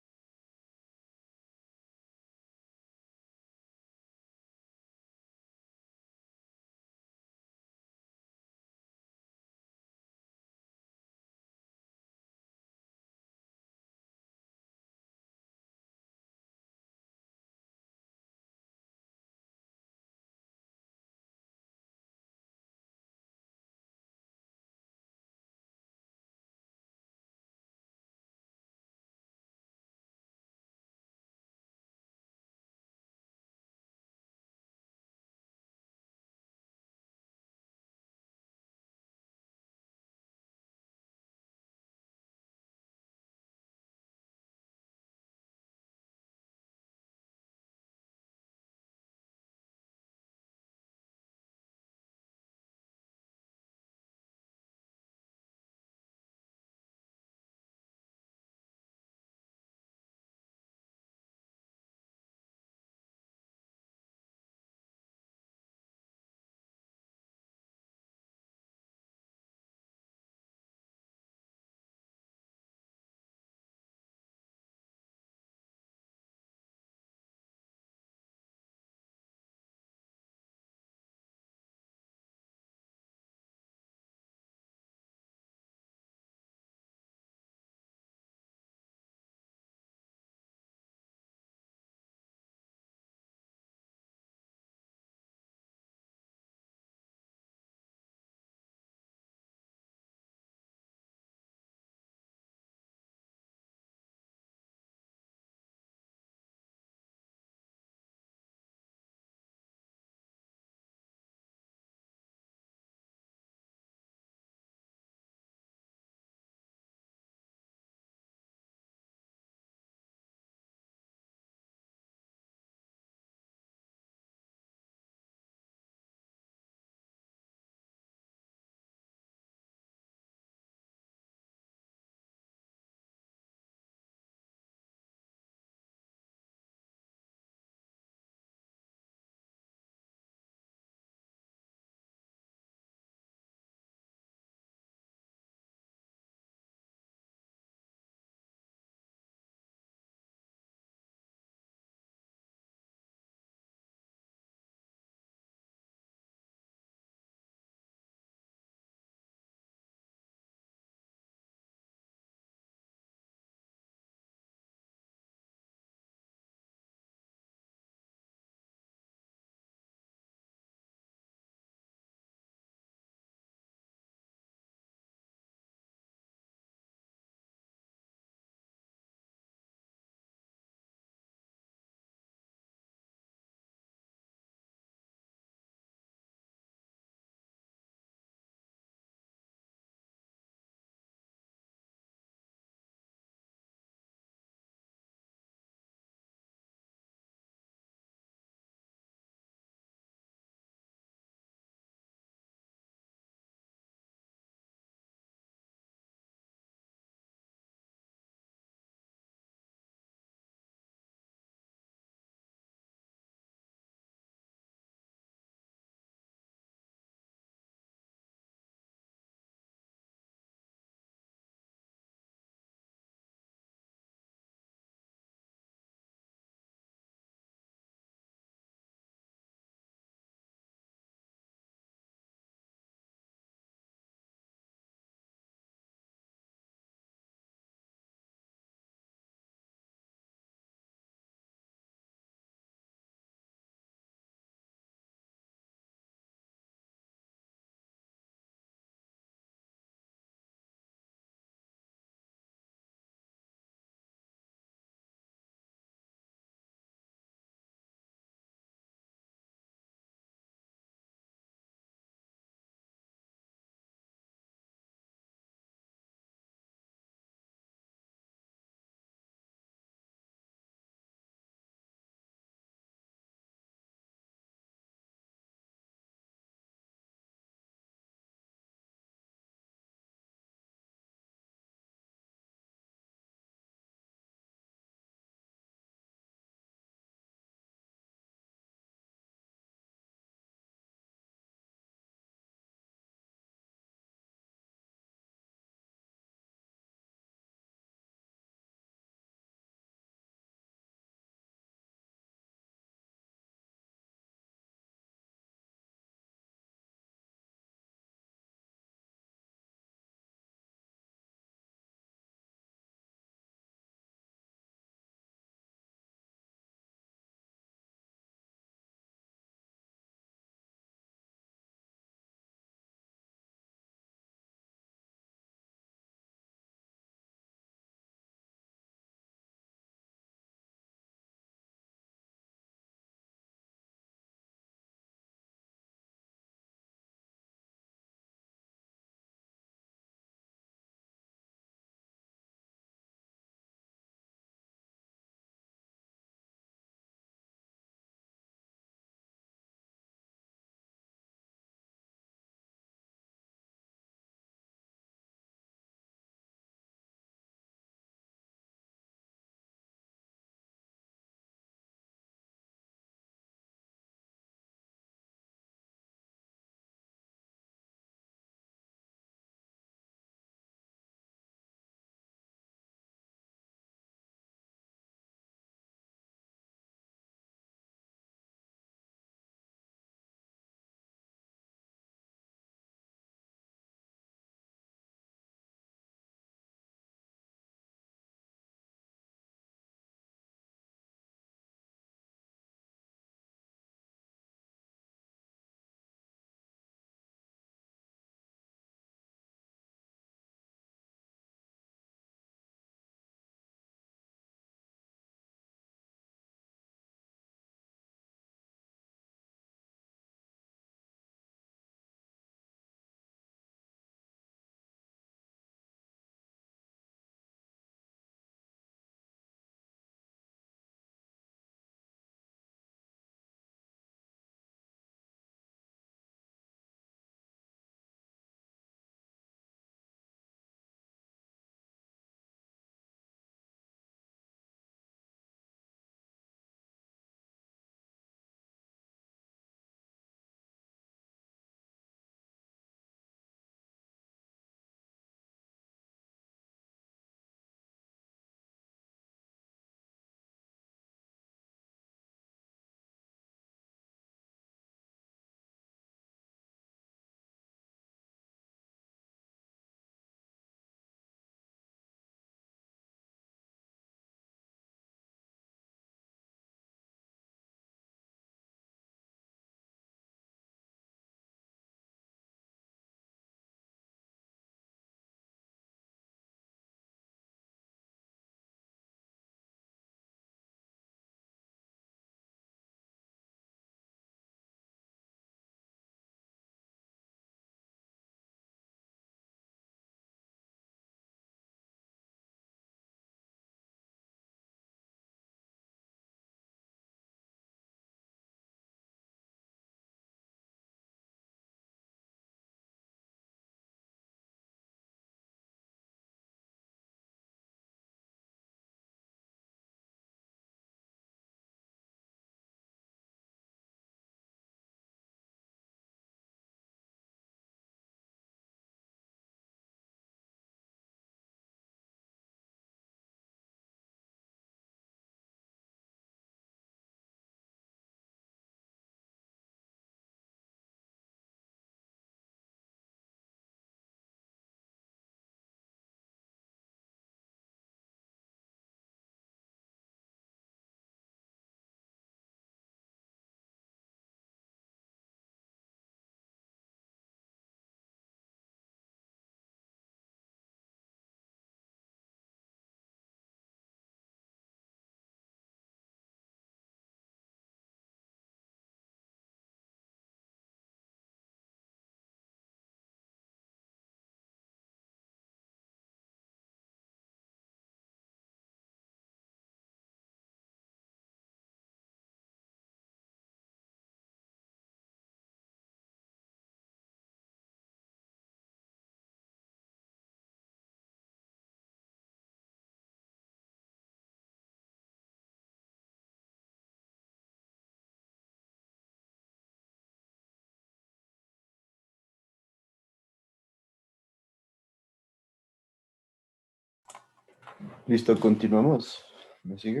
S1: Listo, continuamos. ¿Me sigue?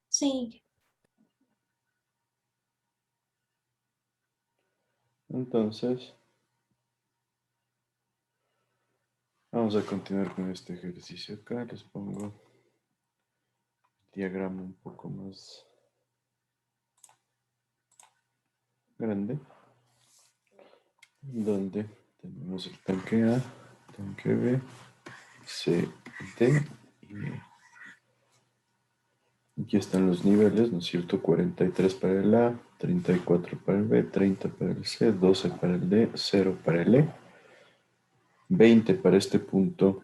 S2: Sí.
S1: Entonces, vamos a continuar con este ejercicio acá. Les pongo el diagrama un poco más grande, donde tenemos el tanque A, tanque B, C, D y E. Aquí están los niveles, ¿no es cierto? 43 para el A, 34 para el B, 30 para el C, 12 para el D, 0 para el E, 20 para este punto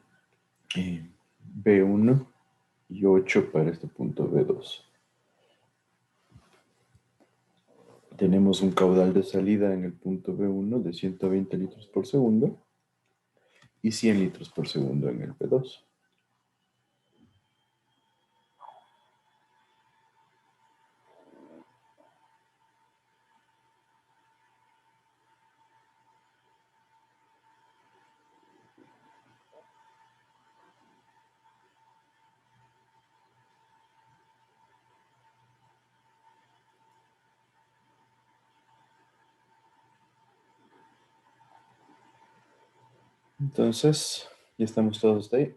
S1: B1 y 8 para este punto B2. Tenemos un caudal de salida en el punto B1 de 120 litros por segundo y 100 litros por segundo en el B2. Entonces, ya estamos todos hasta ahí.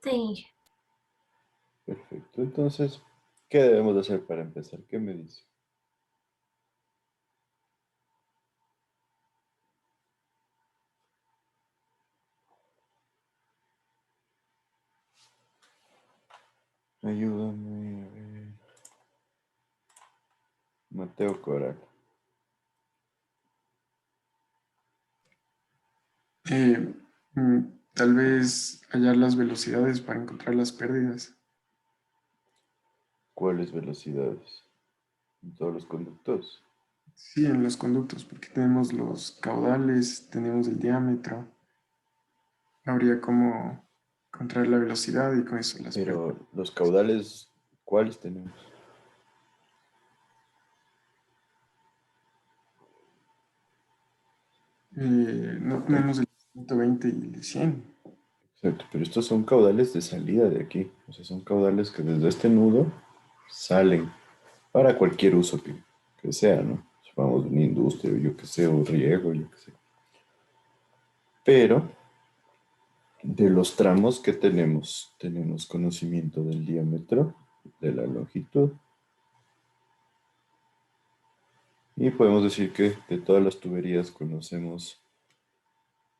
S2: Sí.
S1: Perfecto. Entonces, ¿qué debemos de hacer para empezar? ¿Qué me dice? Ayúdame a ver. Mateo Coral.
S8: Eh, mm, Tal vez hallar las velocidades para encontrar las pérdidas.
S1: ¿Cuáles velocidades? En todos los conductos.
S8: Sí, en los conductos, porque tenemos los caudales, tenemos el diámetro. Habría como encontrar la velocidad y con eso las pérdidas.
S1: Pero los caudales, ¿cuáles tenemos?
S8: No tenemos el 120 y el 100.
S1: Exacto, pero estos son caudales de salida de aquí. O sea, son caudales que desde este nudo salen para cualquier uso que sea, ¿no? Supongamos una industria, o yo que sé, o riego, yo que sé. Pero de los tramos que tenemos conocimiento del diámetro, de la longitud, y podemos decir que de todas las tuberías conocemos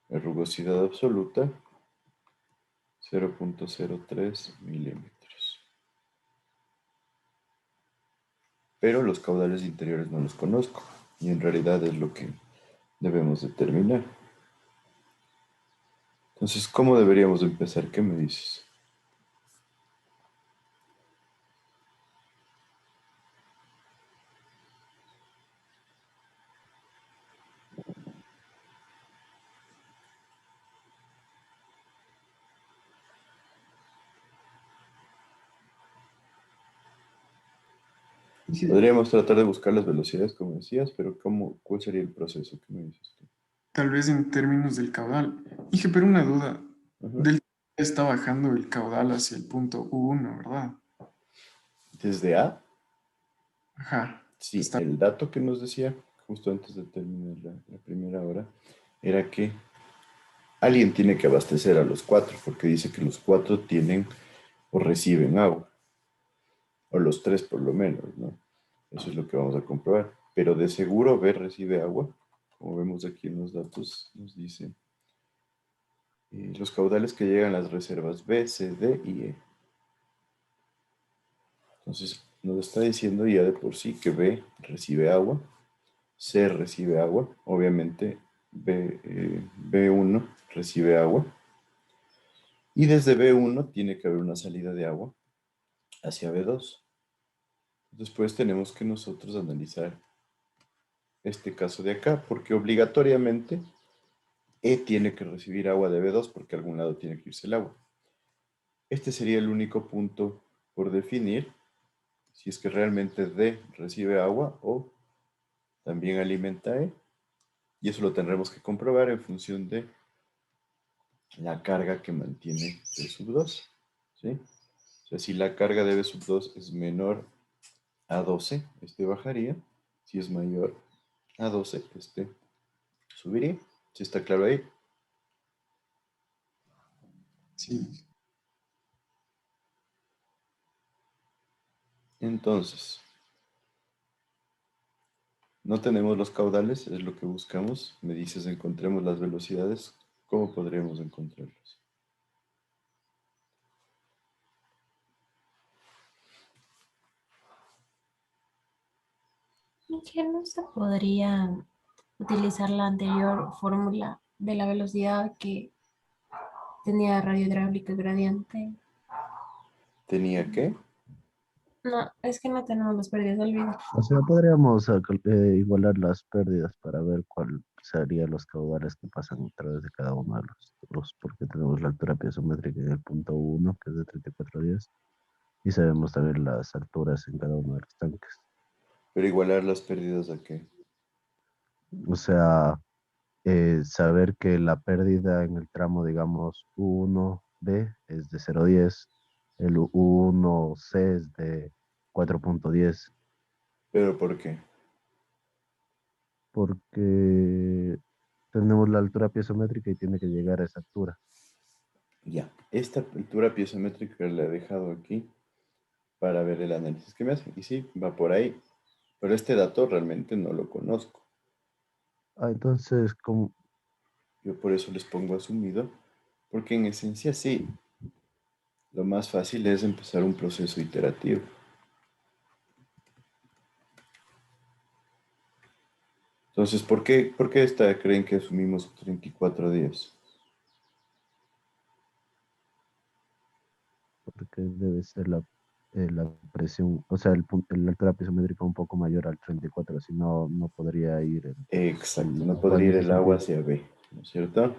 S1: la rugosidad absoluta, 0.03 milímetros. Pero los caudales interiores no los conozco, y en realidad es lo que debemos determinar. Entonces, ¿cómo deberíamos empezar? ¿Qué me dices? Podríamos tratar de buscar las velocidades, como decías, pero ¿cuál sería el proceso? ¿Qué me dices tú?
S8: Tal vez en términos del caudal. Dije, pero una duda.
S1: Ajá.
S8: Está bajando el caudal hacia el punto U1, ¿verdad?
S1: ¿Desde A?
S8: Ajá.
S1: Sí,
S8: Está.
S1: el dato que nos decía, justo antes de terminar la primera hora, era que alguien tiene que abastecer a los cuatro, porque dice que los cuatro tienen o reciben agua, o los tres por lo menos, ¿no? Eso es lo que vamos a comprobar. Pero de seguro B recibe agua, como vemos aquí en los datos, nos dice los caudales que llegan a las reservas B, C, D y E. Entonces, nos está diciendo ya de por sí que B recibe agua, C recibe agua, obviamente B1 recibe agua, y desde B1 tiene que haber una salida de agua hacia B2. Después tenemos que nosotros analizar este caso de acá, porque obligatoriamente E tiene que recibir agua de B2 porque a algún lado tiene que irse el agua. Este sería el único punto por definir si es que realmente D recibe agua o también alimenta E Y eso lo tendremos que comprobar en función de la carga que mantiene B sub 2. ¿Sí? O sea, si la carga de B sub 2 es menor a 12, este bajaría. Si es mayor a 12, este subiría. ¿Sí está claro ahí?
S8: Sí.
S1: Entonces, no tenemos los caudales, es lo que buscamos. Me dices, encontremos las velocidades. ¿Cómo podríamos encontrarlos?
S2: ¿Y que no se podría utilizar la anterior fórmula de la velocidad que tenía radio hidráulica gradiente?
S1: ¿Tenía qué?
S2: No, es que no tenemos las pérdidas, olvido.
S11: O sea, podríamos igualar las pérdidas para ver cuál serían los caudales que pasan a través de cada uno de los tubos, porque tenemos la altura piezométrica en el punto 1, que es de 3410, y sabemos también las alturas en cada uno de los tanques.
S1: Pero igualar las pérdidas a qué.
S11: O sea, saber que la pérdida en el tramo, digamos, U1B es de 0,10, el U1C es de 4,10,
S1: ¿Pero por qué?
S11: porque tenemos la altura piezométrica y tiene que llegar a esa altura.
S1: Ya, esta altura piezométrica la he dejado aquí para ver el análisis que me hace. Y sí, va por ahí. Pero este dato realmente no lo conozco.
S11: Entonces, como,
S1: Yo por eso les pongo asumido, porque en esencia sí, lo más fácil es empezar un proceso iterativo. Entonces, por qué creen que asumimos 34 días?
S11: porque debe ser la presión, o sea, la altura piezométrica un poco mayor al 34, si no, no podría ir
S1: Exacto,
S11: el
S1: no
S11: agua en
S1: podría ir
S11: ese
S1: el agua
S11: sentido.
S1: hacia B, ¿no es cierto?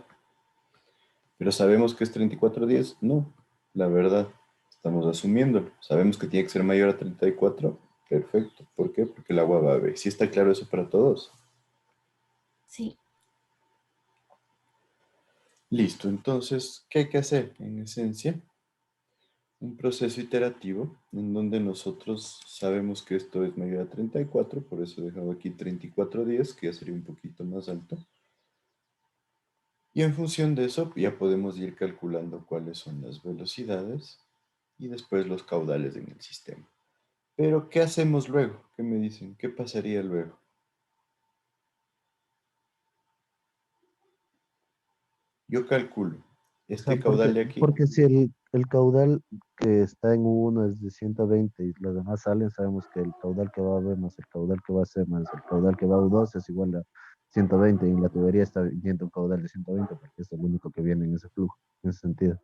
S1: Pero sabemos que es 34 días. No, la verdad, estamos asumiéndolo. Sabemos que tiene que ser mayor a 34. Perfecto. ¿Por qué? Porque el agua va a B. ¿Sí está claro eso para todos?
S2: Sí.
S1: Listo, entonces, ¿qué hay que hacer? En esencia, un proceso iterativo en donde nosotros sabemos que esto es mayor a 34, por eso he dejado aquí 34 días, que ya sería un poquito más alto. Y en función de eso, ya podemos ir calculando cuáles son las velocidades y después los caudales en el sistema. Pero, ¿qué hacemos luego? ¿Qué me dicen? ¿Qué pasaría luego? Yo calculo
S11: O sea,
S1: este caudal de aquí.
S11: porque si el caudal que está en U1 es de 120 y los demás salen, sabemos que el caudal que va a B más el caudal que va a C más el caudal que va a U2 es igual a 120 y en la tubería está yendo un caudal de 120 porque es el único que viene en ese flujo, en ese sentido.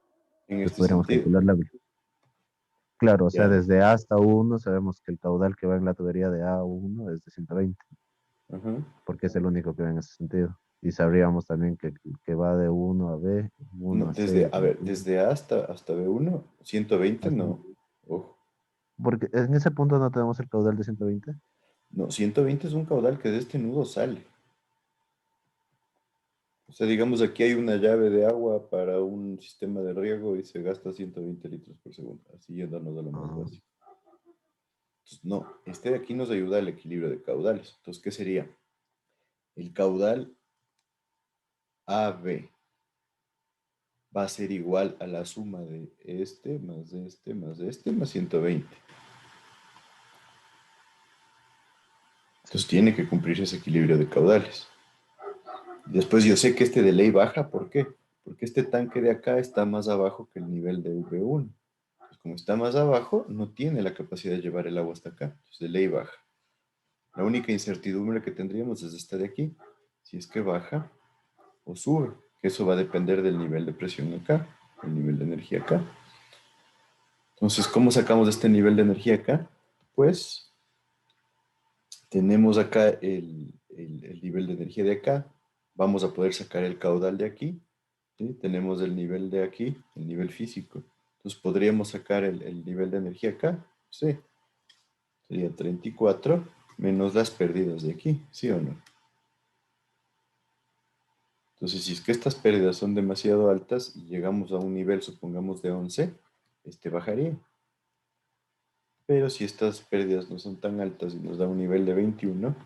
S1: En
S11: Entonces
S1: este
S11: podríamos
S1: sentido.
S11: calcular la velocidad. Claro, o sea,
S1: Ya.
S11: desde A hasta U1 sabemos que el caudal que va en la tubería de A a U1 es de 120
S1: Ajá.
S11: porque es el único que va en ese sentido. Y sabríamos también que va de U1 a B,
S1: No,
S11: 1 a C,
S1: a ver, desde A hasta B1, 120
S11: hasta
S1: no. Ojo.
S11: porque en ese punto no tenemos el caudal de 120.
S1: No, 120 es un caudal que de este nudo sale. O sea, digamos, aquí hay una llave de agua para un sistema de riego y se gasta 120 litros por segundo. Así yéndonos a lo más
S11: Ah,
S1: básico. Entonces, no, este de aquí nos ayuda al equilibrio de caudales. Entonces, ¿qué sería? El caudal AB va a ser igual a la suma de este más de este más de este más 120. Entonces tiene que cumplirse ese equilibrio de caudales. Y después yo sé que este de ley baja, ¿por qué? Porque este tanque de acá está más abajo que el nivel de V1. Entonces, como está más abajo, no tiene la capacidad de llevar el agua hasta acá. Entonces de ley baja. La única incertidumbre que tendríamos es esta de aquí. Si es que baja o sube, que eso va a depender del nivel de presión acá, el nivel de energía acá. Entonces, ¿cómo sacamos este nivel de energía acá? Pues tenemos acá el nivel de energía de acá, vamos a poder sacar el caudal de aquí, ¿sí? Tenemos el nivel de aquí, el nivel físico. Entonces, ¿podríamos sacar el nivel de energía acá? Sí. Sería 34 menos las pérdidas de aquí, ¿sí o no? Entonces, si es que estas pérdidas son demasiado altas y llegamos a un nivel, supongamos, de 11, este bajaría. Pero si estas pérdidas no son tan altas y nos da un nivel de 21,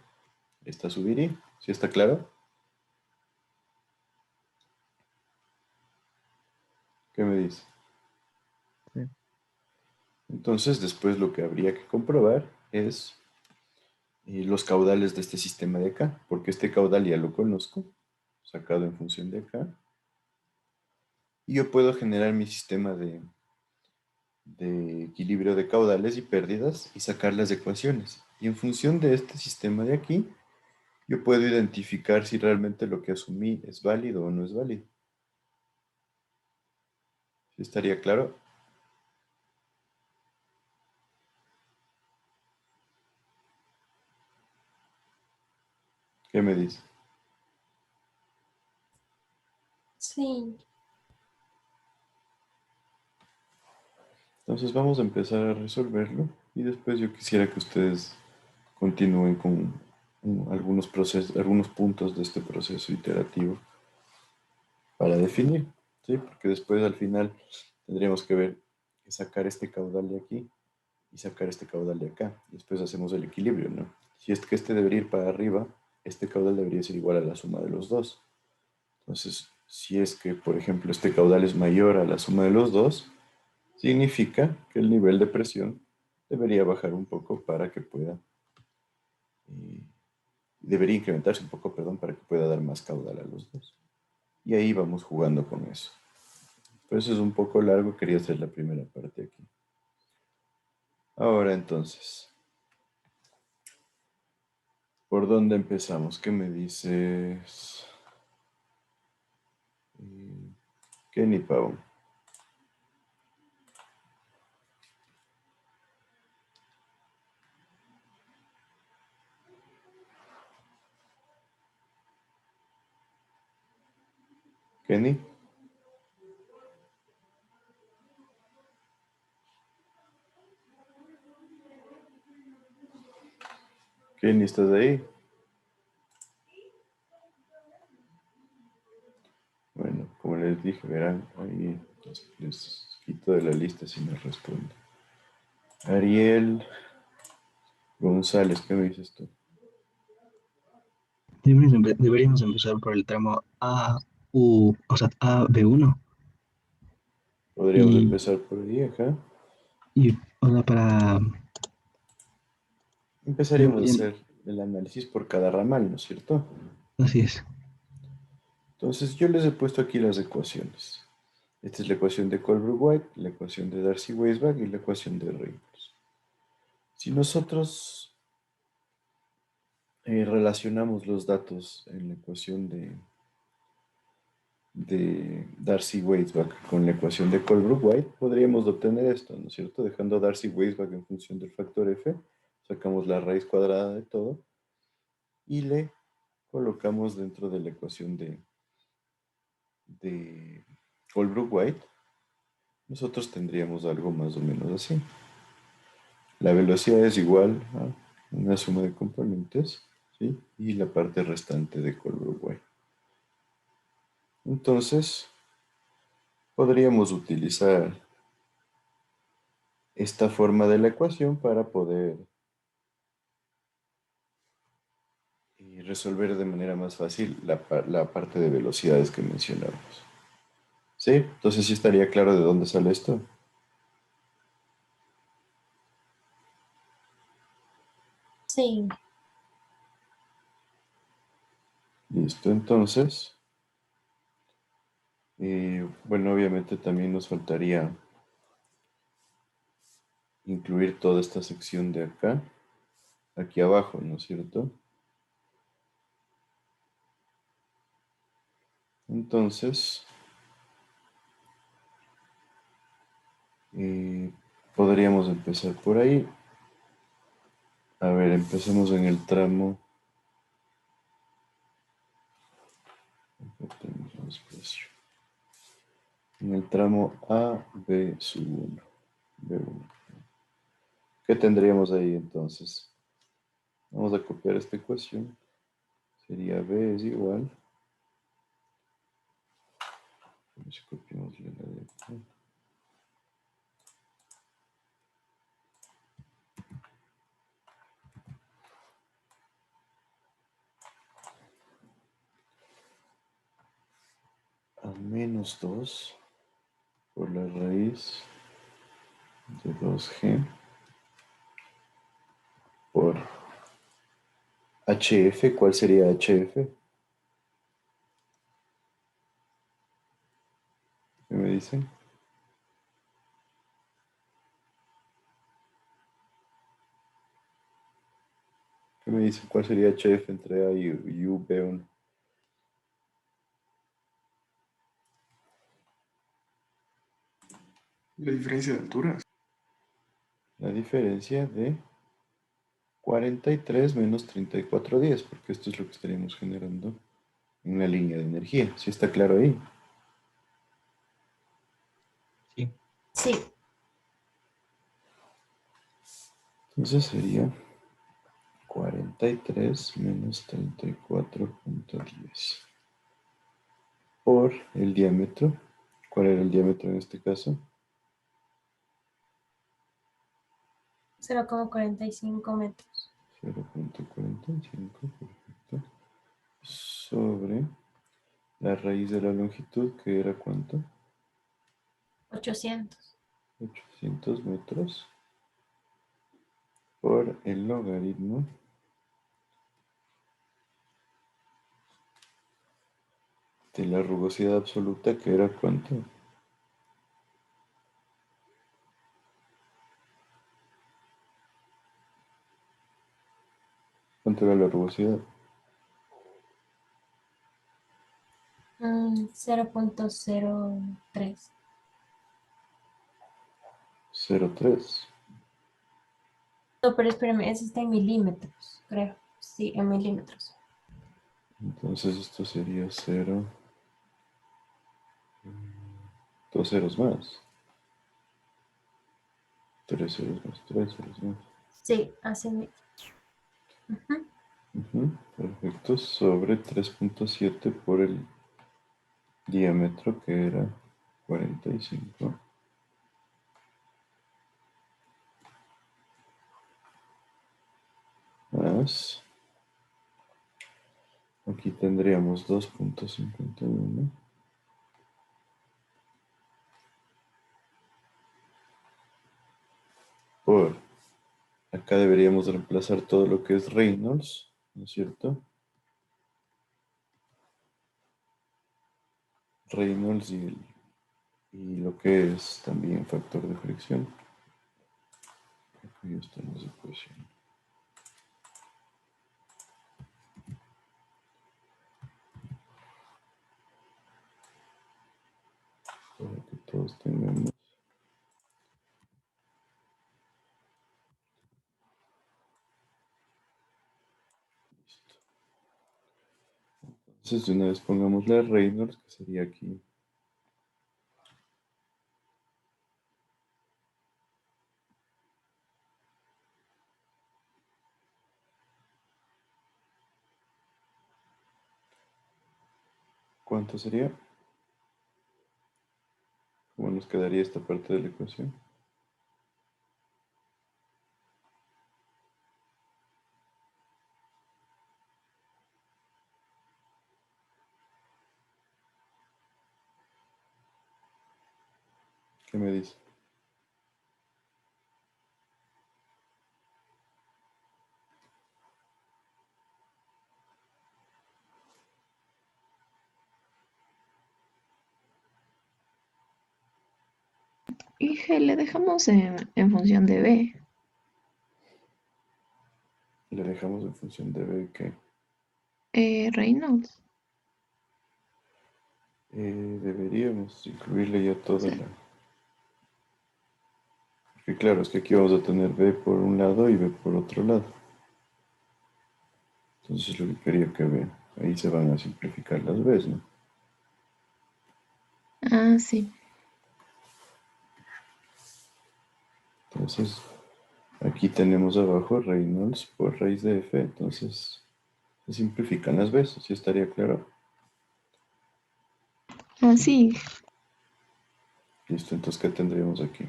S1: esta subiría. ¿Sí está claro? ¿Qué me dice?
S11: Sí.
S1: Entonces, después lo que habría que comprobar es los caudales de este sistema de acá, porque este caudal ya lo conozco, sacado en función de acá. Y yo puedo generar mi sistema de equilibrio de caudales y pérdidas y sacar las ecuaciones. Y en función de este sistema de aquí, yo puedo identificar si realmente lo que asumí es válido o no es válido. ¿Sí estaría claro? ¿Qué me dice?
S2: Sí.
S1: Entonces vamos a empezar a resolverlo y después yo quisiera que ustedes continúen con algunos procesos, algunos puntos de este proceso iterativo para definir, ¿sí? Porque después al final tendríamos que ver que sacar este caudal de aquí y sacar este caudal de acá. Después hacemos el equilibrio, ¿no? Si es que este debería ir para arriba, este caudal debería ser igual a la suma de los dos. Entonces, si es que, por ejemplo, este caudal es mayor a la suma de los dos, significa que el nivel de presión debería bajar un poco para que pueda, debería incrementarse un poco, perdón, para que pueda dar más caudal a los dos. Y ahí vamos jugando con eso. Pero eso es un poco largo, quería hacer la primera parte aquí. Ahora entonces, ¿por dónde empezamos? ¿Qué me dices? Kenny Pau. Kenny. Kenny, ¿estás ahí? Bueno, como les dije, verán, ahí les quito de la lista si me responde. Ariel González, ¿qué me dices tú?
S9: Deberíamos empezar por el tramo A, U, o sea, A, B1
S1: Podríamos
S9: y,
S1: empezar por ahí, acá.
S9: o sea, para,
S1: Empezaríamos a hacer el análisis por cada ramal, ¿no es cierto?
S9: así es.
S1: Entonces yo les he puesto aquí las ecuaciones. Esta es la ecuación de Colbrook-White, la ecuación de Darcy-Weisbach y la ecuación de Reynolds. Si nosotros relacionamos los datos en la ecuación de Darcy-Weisbach con la ecuación de Colbrook-White, podríamos obtener esto, ¿no es cierto? Dejando a Darcy-Weisbach en función del factor f, sacamos la raíz cuadrada de todo y le colocamos dentro de la ecuación de Colbrook-White. Nosotros tendríamos algo más o menos así. La velocidad es igual a una suma de componentes, ¿sí? Y la parte restante de Colbrook-White. Entonces, podríamos utilizar esta forma de la ecuación para poder resolver de manera más fácil la parte de velocidades que mencionamos. ¿Sí? Entonces sí estaría claro de dónde sale esto.
S2: Sí.
S1: Listo, entonces, bueno, obviamente también nos faltaría incluir toda esta sección de acá, aquí abajo, ¿no es cierto? Entonces, podríamos empezar por ahí. A ver, empecemos en el tramo. En el tramo A, B sub 1. B1. ¿Qué tendríamos ahí entonces? Vamos a copiar esta ecuación. Sería B es igual Entonces copiémosle la de aquí. A menos 2 por la raíz de 2G por HF. ¿Cuál sería HF? ¿Qué me dicen? ¿Qué me dicen? ¿Cuál sería HF entre A y UB1?
S8: La diferencia de alturas.
S1: La diferencia de 43 menos 34 días, porque esto es lo que estaríamos generando en la línea de energía. ¿Sí está claro ahí?
S9: Sí.
S2: Sí.
S1: Entonces sería 43 menos 34.10 por el diámetro. ¿Cuál era el diámetro en este caso?
S2: 0,45 metros.
S1: 0.45, perfecto. Sobre la raíz de la longitud, que era ¿cuánto?
S2: 800.
S1: 800 metros por el logaritmo de la rugosidad absoluta, que era ¿cuánto? ¿Cuánto era la rugosidad?
S2: 0,03.
S1: 0.3.
S2: No, pero espérame, ese está en milímetros, creo. Sí, en milímetros.
S1: Entonces esto sería 0. 2 ceros más. 3 ceros más, 3 ceros más.
S2: Sí, así mismo.
S1: Perfecto, sobre 3.7 por el diámetro, que era 45. Más. Aquí tendríamos 2.51. Por. Acá deberíamos reemplazar todo lo que es Reynolds, ¿no es cierto? Reynolds y lo que es también factor de fricción. Aquí están las ecuaciones. Para que todos tengamos. Listo. Entonces de una vez pongamos la Reynolds, que sería aquí. ¿Cuánto sería? ¿Cómo nos quedaría esta parte de la ecuación? ¿Qué me dice?
S10: Y G le dejamos en función de B.
S1: Le dejamos en función de B que
S10: Reynolds.
S1: deberíamos incluirle ya toda
S10: Sí.
S1: la... Porque claro, es que aquí vamos a tener B por un lado y B por otro lado. Entonces lo que quería que vean, ahí se van a simplificar las B's, ¿no?
S10: Ah, sí.
S1: Entonces, aquí tenemos abajo Reynolds por raíz de F, entonces se simplifican las B's, ¿sí estaría claro?
S10: Ah, sí.
S1: Listo, entonces, ¿qué tendríamos aquí?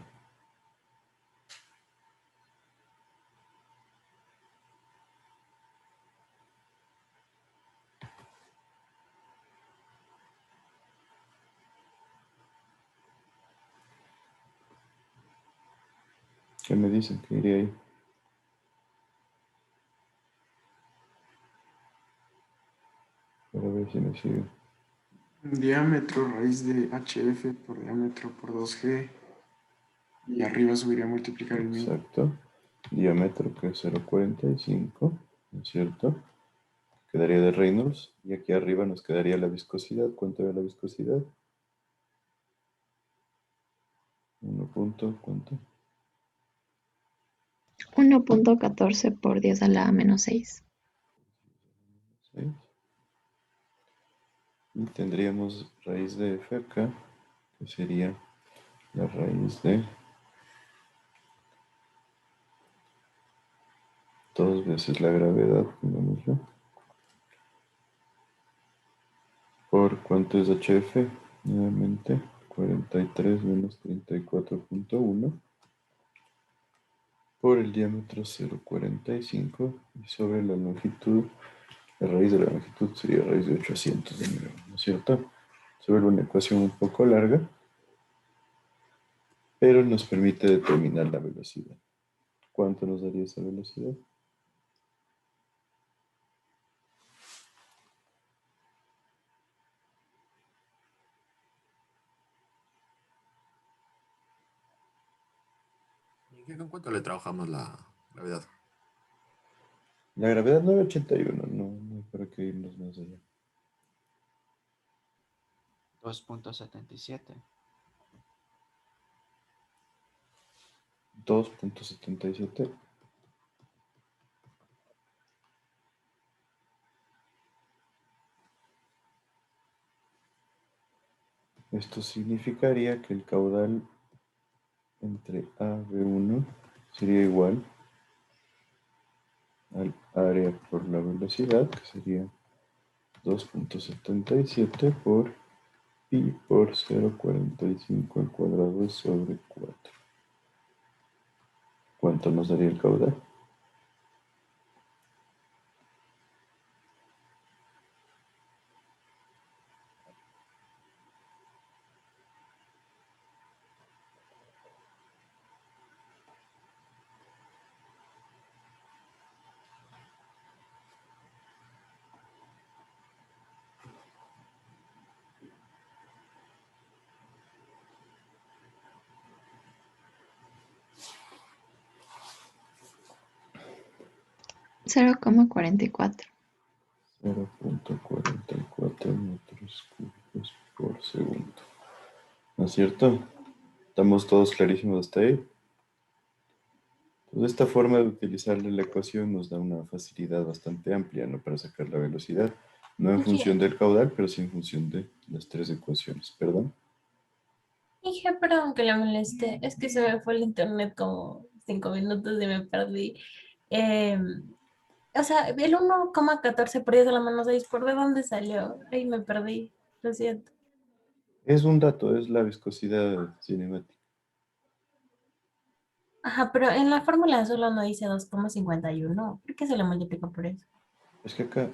S1: ¿Qué me dicen que iría ahí? Para ver si me sigue.
S8: Diámetro, raíz de HF por diámetro por 2G. Y arriba subiría a multiplicar el mismo.
S1: Exacto. Diámetro que es 0,45, ¿no es cierto? Quedaría de Reynolds. Y aquí arriba nos quedaría la viscosidad. ¿Cuánto era la viscosidad? 1 punto, ¿cuánto?
S10: 1.14 por 10 a la menos 6.
S1: 6. Y tendríamos raíz de f acá, que sería la raíz de 2 veces la gravedad, pongámoslo. ¿Por cuánto es HF? Nuevamente, 43 menos 34.1 por el diámetro 0,45 y sobre la longitud, la raíz de la longitud sería raíz de 800 de nuevo, ¿no es cierto? Se vuelve una ecuación un poco larga, pero nos permite determinar la velocidad. ¿Cuánto nos daría esa velocidad?
S12: ¿Con cuánto le trabajamos la gravedad?
S1: La gravedad 981, no hay para qué irnos más allá.
S4: 2.77.
S1: 2,77. Esto significaría que el caudal entre A, B1 sería igual al área por la velocidad, que sería 2,77 por pi por 0,45 al cuadrado sobre 4. ¿Cuánto nos daría el caudal?
S10: $0.44.
S1: 0,44 metros cúbicos por segundo. ¿No es cierto? ¿Estamos todos clarísimos hasta ahí? Pues esta forma de utilizar la ecuación nos da una facilidad bastante amplia, ¿no? Para sacar la velocidad. No en función del caudal, pero sí en función de las 3 ecuaciones. ¿Perdón?
S2: Dije, perdón que le moleste, es que se me fue el internet como 5 minutos y me perdí. O sea, el 1,14 por 10 a la menos 6, ¿por de dónde salió? Ahí me perdí, lo siento.
S1: Es un dato, es la viscosidad cinemática.
S2: Ajá, pero en la fórmula solo no dice 2,51. ¿Por qué se le multiplica por eso?
S1: Es que acá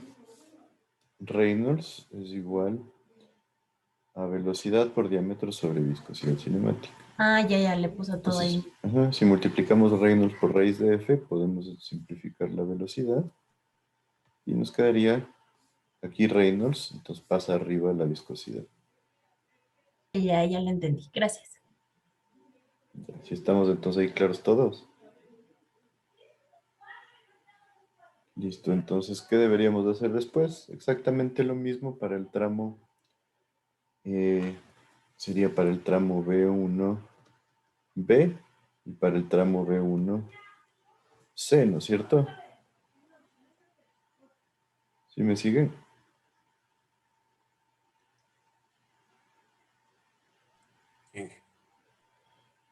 S1: Reynolds es igual a velocidad por diámetro sobre viscosidad cinemática.
S2: Ah, ya, le puso todo ahí.
S1: Entonces, si multiplicamos Reynolds por raíz de f, podemos simplificar la velocidad y nos quedaría aquí Reynolds, entonces pasa arriba la viscosidad.
S2: Ya lo entendí, gracias.
S1: Si estamos entonces ahí claros todos. Listo, entonces, ¿qué deberíamos de hacer después? Exactamente lo mismo para el tramo, sería para el tramo B1B y para el tramo B1C, ¿no es cierto? ¿Sí me siguen?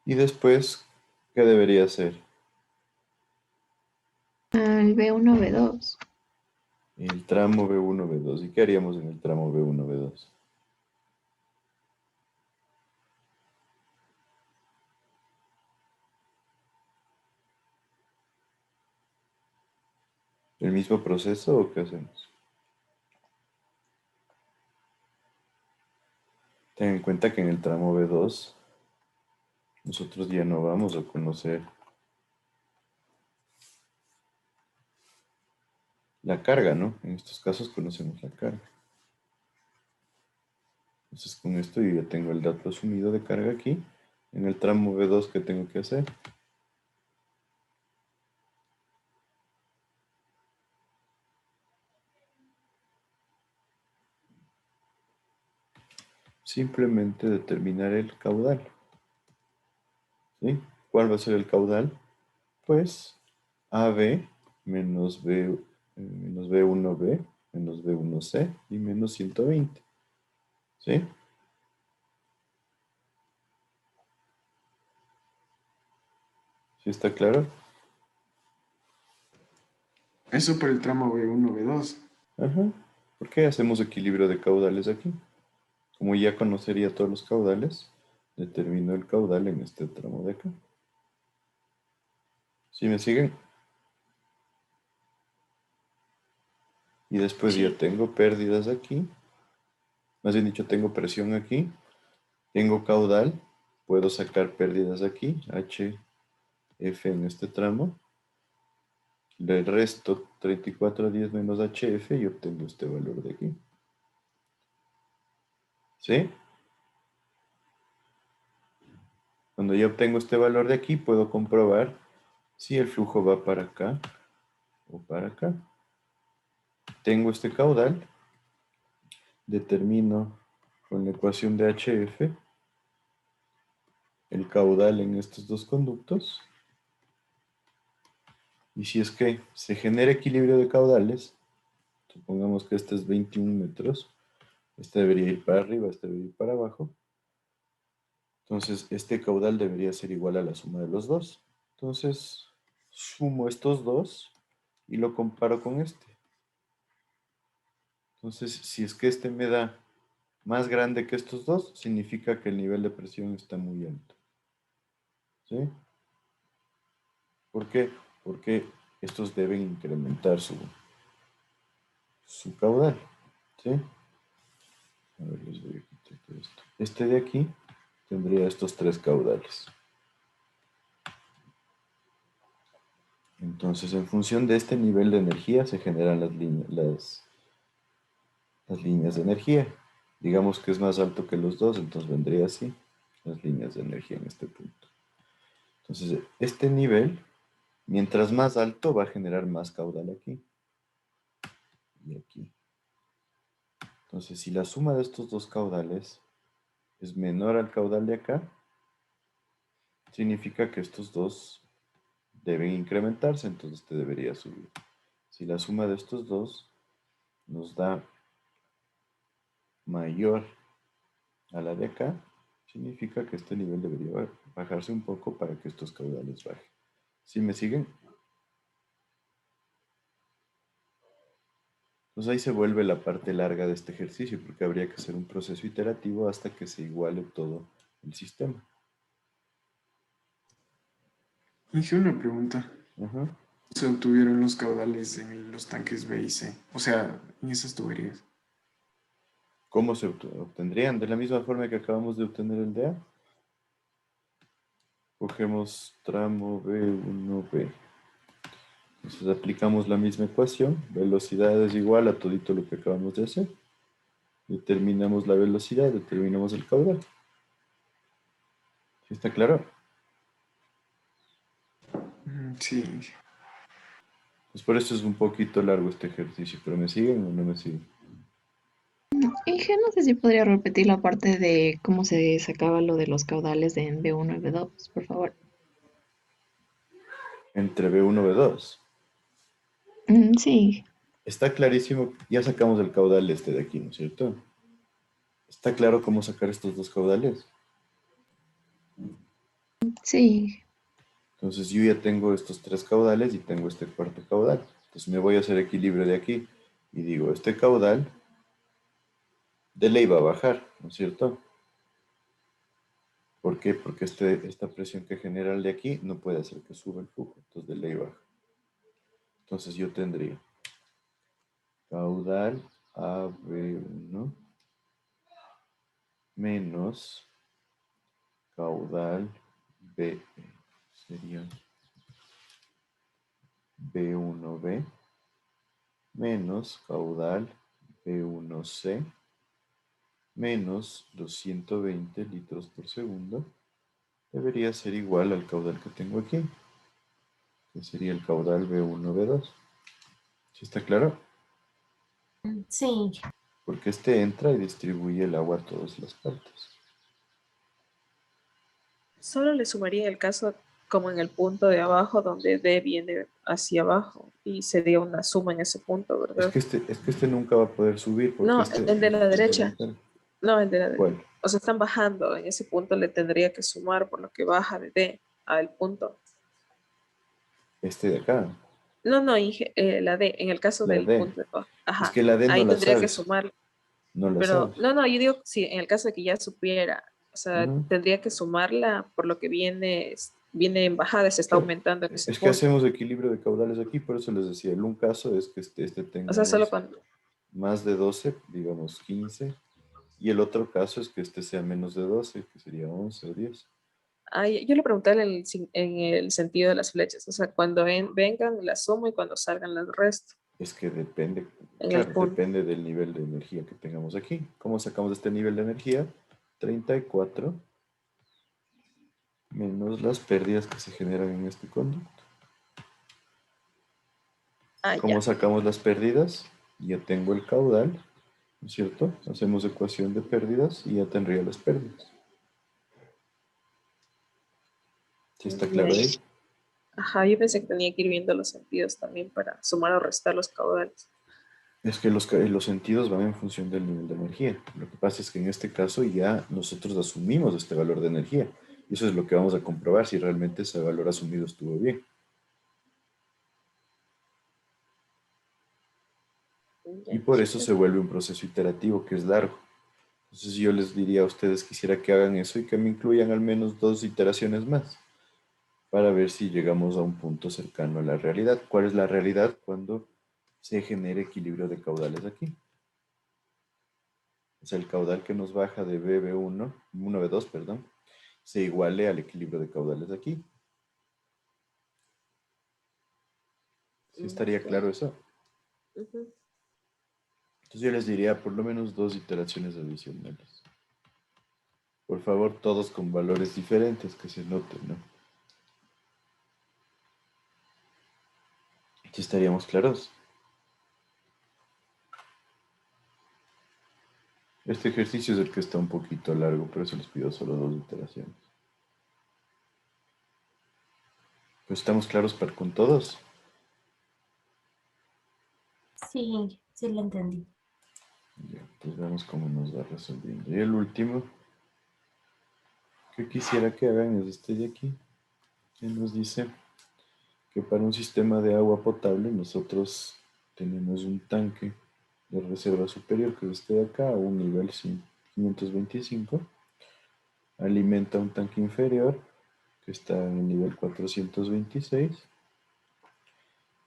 S1: Y después, ¿qué debería hacer?
S10: El B1, B2.
S1: El tramo B1, B2. ¿Y qué haríamos en el tramo B1, B2? ¿El mismo proceso o qué hacemos? Ten en cuenta que en el tramo B2 nosotros ya no vamos a conocer la carga, ¿no? En estos casos conocemos la carga. Entonces con esto yo ya tengo el dato asumido de carga aquí. En el tramo B2, ¿qué tengo que hacer? Simplemente determinar el caudal. ¿Sí? ¿Cuál va a ser el caudal? Pues AB menos B1B menos B1C y menos 120. ¿Sí? ¿Sí está claro?
S8: Eso para el tramo B1, B2.
S1: Ajá. ¿Por qué hacemos equilibrio de caudales aquí? Como ya conocería todos los caudales, determino el caudal en este tramo de acá. ¿Sí me siguen? Y después ya tengo pérdidas aquí. Más bien dicho, tengo presión aquí. Tengo caudal. Puedo sacar pérdidas aquí. HF en este tramo. Le resto 3410 menos HF y obtengo este valor de aquí. ¿Sí? Cuando yo obtengo este valor de aquí, puedo comprobar si el flujo va para acá o para acá. Tengo este caudal. Determino con la ecuación de HF el caudal en estos dos conductos. Y si es que se genera equilibrio de caudales, supongamos que este es 21 metros, este debería ir para arriba, este debería ir para abajo. Entonces, este caudal debería ser igual a la suma de los dos. Entonces, sumo estos dos y lo comparo con este. Entonces, si es que este me da más grande que estos dos, significa que el nivel de presión está muy alto. ¿Sí? ¿Por qué? Porque estos deben incrementar su caudal. ¿Sí? A ver, les voy a quitar todo esto. Este de aquí tendría estos tres caudales. Entonces, en función de este nivel de energía se generan las líneas de energía. Digamos que es más alto que los dos, entonces vendría así, las líneas de energía en este punto. Entonces, este nivel, mientras más alto, va a generar más caudal aquí y aquí. Entonces, si la suma de estos dos caudales es menor al caudal de acá, significa que estos dos deben incrementarse, entonces este debería subir. Si la suma de estos dos nos da mayor a la de acá, significa que este nivel debería bajarse un poco para que estos caudales bajen. ¿Sí me siguen? Entonces ahí se vuelve la parte larga de este ejercicio, porque habría que hacer un proceso iterativo hasta que se iguale todo el sistema.
S8: Hice una pregunta.
S1: Ajá.
S8: Se obtuvieron los caudales en los tanques B y C, o sea, en esas tuberías.
S1: ¿Cómo se obtendrían? De la misma forma que acabamos de obtener el DA. Cogemos tramo B1B. Entonces aplicamos la misma ecuación. Velocidad es igual a todito lo que acabamos de hacer. Determinamos la velocidad, determinamos el caudal. ¿Sí está claro?
S8: Sí.
S1: Pues por eso es un poquito largo este ejercicio, pero ¿me siguen o no me siguen?
S10: Inge, no sé si podría repetir la parte de cómo se sacaba lo de los caudales en B1 y B2, por favor.
S1: Entre B1 y B2.
S10: Sí,
S1: Está clarísimo, ya sacamos el caudal este de aquí, ¿no es cierto? ¿Está claro cómo sacar estos dos caudales?
S10: sí.
S1: Entonces yo ya tengo estos tres caudales y tengo este cuarto caudal. Entonces me voy a hacer equilibrio de aquí. Y digo, este caudal de ley va a bajar, ¿no es cierto? ¿Por qué? Porque esta presión que genera el de aquí no puede hacer que suba el flujo. Entonces de ley baja. Entonces yo tendría caudal AB1 menos caudal B, sería B1B menos caudal B1C menos los 120 litros por segundo debería ser igual al caudal que tengo aquí, que sería el caudal B1B2. ¿Sí está claro?
S2: Sí.
S1: Porque este entra y distribuye el agua a todas las partes.
S5: Solo le sumaría el caso como en el punto de abajo donde D viene hacia abajo y sería una suma en ese punto, ¿verdad?
S1: Es que este nunca va a poder subir porque
S5: No,
S1: este...
S5: el de la derecha. No, el de la derecha.
S1: ¿Cuál?
S5: O sea, están bajando. En ese punto le tendría que sumar por lo que baja de D al punto.
S1: Este de acá.
S5: No, la D, en el caso
S1: La
S5: del
S1: D.
S5: punto de abajo. Ajá.
S1: Es que la D no
S5: ahí
S1: la
S5: tendría que
S1: sabes.
S5: sumar.
S1: No la
S5: Pero,
S1: sabes.
S5: no, yo digo, sí, en el caso de que ya supiera, o sea,
S1: Ujú.
S5: tendría que sumarla por lo que viene en bajada, se está
S1: Claro.
S5: aumentando en ese
S1: Es que
S5: punto.
S1: hacemos equilibrio de caudales aquí, por eso les decía, un caso es que este tenga
S5: O sea, solo cuando...
S1: más de 12, digamos 15, y el otro caso es que este sea menos de 12, que sería 11 o 10.
S5: Yo le pregunté en el sentido de las flechas, o sea, cuando vengan las sumo y cuando salgan las resto.
S1: Es que depende,
S5: En el
S1: claro,
S5: punto.
S1: depende del nivel de energía que tengamos aquí. ¿Cómo sacamos este nivel de energía? 34 menos las pérdidas que se generan en este conducto. ¿Cómo
S5: Ya.
S1: sacamos las pérdidas? Ya tengo el caudal, ¿no es cierto? Hacemos ecuación de pérdidas y ya tendría las pérdidas. ¿Sí está claro ahí?
S5: Ajá, yo pensé que tenía que ir viendo los sentidos también para sumar o restar los caudales.
S1: Es que los sentidos van en función del nivel de energía. Lo que pasa es que en este caso ya nosotros asumimos este valor de energía. Y eso es lo que vamos a comprobar si realmente ese valor asumido estuvo bien. Y por eso se vuelve un proceso iterativo que es largo. Entonces yo les diría a ustedes, quisiera que hagan eso y que me incluyan al menos 2 iteraciones más para ver si llegamos a un punto cercano a la realidad. ¿Cuál es la realidad? Cuando se genere equilibrio de caudales aquí. O sea, el caudal que nos baja de BB1, 1B2, perdón, se iguale al equilibrio de caudales de aquí. ¿Sí estaría claro eso? Entonces yo les diría por lo menos 2 iteraciones adicionales. Por favor, todos con valores diferentes, que se noten, ¿no? ¿Sí estaríamos claros? Este ejercicio es el que está un poquito largo, por eso les pido solo 2 iteraciones. Pues estamos claros con todos.
S2: Sí, sí lo entendí.
S1: Ya, pues veamos cómo nos va resolviendo. Y el último que quisiera que hagan es este de aquí, que nos dice que para un sistema de agua potable nosotros tenemos un tanque de reserva superior que es este de acá a un nivel 525, alimenta un tanque inferior que está en el nivel 426,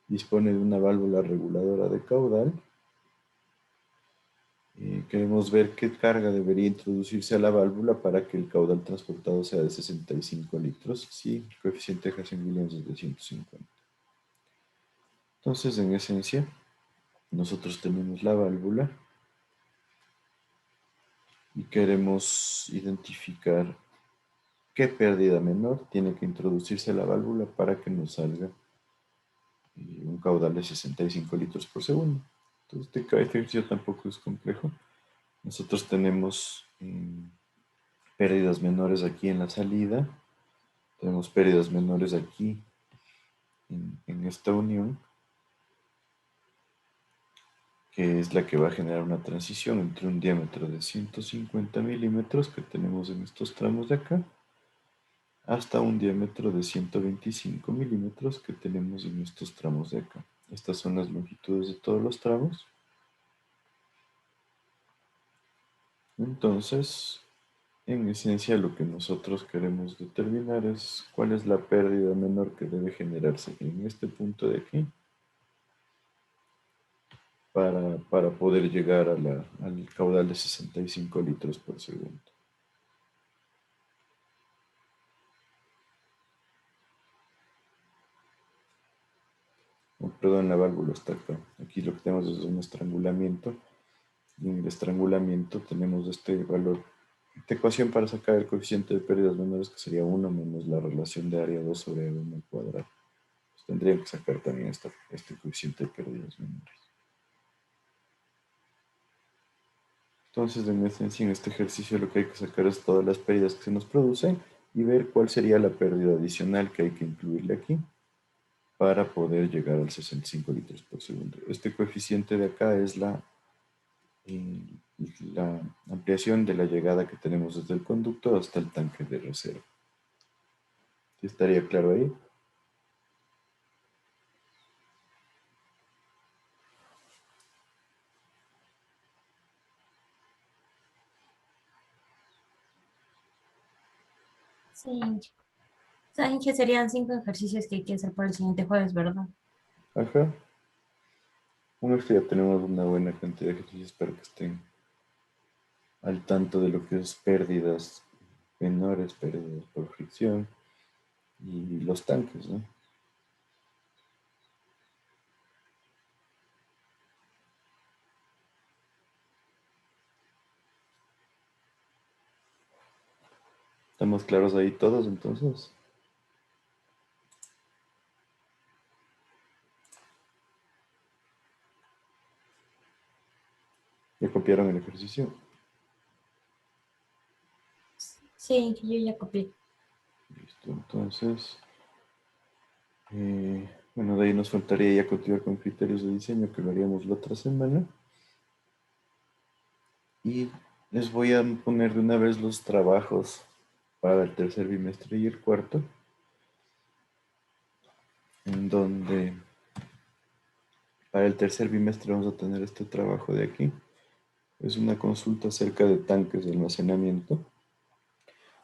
S1: dispone de una válvula reguladora de caudal. Queremos ver qué carga debería introducirse a la válvula para que el caudal transportado sea de 65 litros si el coeficiente de Hazen-Williams es de 150. Entonces, en esencia, nosotros tenemos la válvula y queremos identificar qué pérdida menor tiene que introducirse a la válvula para que nos salga un caudal de 65 litros por segundo. Entonces, este ejercicio tampoco es complejo. Nosotros tenemos pérdidas menores aquí en la salida, tenemos pérdidas menores aquí en esta unión, que es la que va a generar una transición entre un diámetro de 150 milímetros que tenemos en estos tramos de acá, hasta un diámetro de 125 milímetros que tenemos en estos tramos de acá. Estas son las longitudes de todos los tramos. Entonces, en esencia lo que nosotros queremos determinar es cuál es la pérdida menor que debe generarse en este punto de aquí para poder llegar al caudal de 65 litros por segundo. Oh, perdón, la válvula está acá. Aquí lo que tenemos es un estrangulamiento. Y en el estrangulamiento tenemos este valor, esta ecuación para sacar el coeficiente de pérdidas menores, que sería 1 menos la relación de área 2 sobre 1 al cuadrado. Pues tendrían que sacar también este coeficiente de pérdidas menores. Entonces, en esencia, en este ejercicio lo que hay que sacar es todas las pérdidas que se nos producen y ver cuál sería la pérdida adicional que hay que incluirle aquí para poder llegar al 65 litros por segundo. Este coeficiente de acá es la ampliación de la llegada que tenemos desde el conducto hasta el tanque de reserva. ¿Sí estaría claro ahí?
S2: Sí. Saben que serían 5 ejercicios que hay que hacer para el siguiente jueves, ¿verdad?
S1: Ajá. Con esto ya tenemos una buena cantidad de ejercicios para que estén al tanto de lo que es pérdidas menores, pérdidas por fricción y los tanques, ¿no? ¿Estamos claros ahí todos entonces? ¿Ya copiaron el ejercicio?
S2: Sí, que yo ya copié.
S1: Listo, entonces, bueno, de ahí nos faltaría ya continuar con criterios de diseño, que lo haríamos la otra semana. Y les voy a poner de una vez los trabajos para el tercer bimestre y el cuarto, en donde para el tercer bimestre vamos a tener este trabajo de aquí. Es una consulta acerca de tanques de almacenamiento.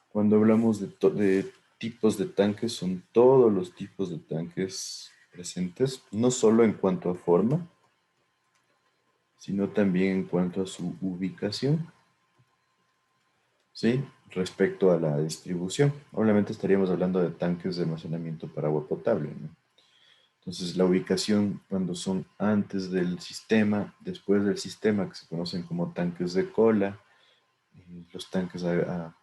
S1: Cuando hablamos de tipos de tanques, son todos los tipos de tanques presentes, no solo en cuanto a forma, sino también en cuanto a su ubicación, ¿sí? Respecto a la distribución. Obviamente estaríamos hablando de tanques de almacenamiento para agua potable, ¿no? Entonces, la ubicación cuando son antes del sistema, después del sistema, que se conocen como tanques de cola, los tanques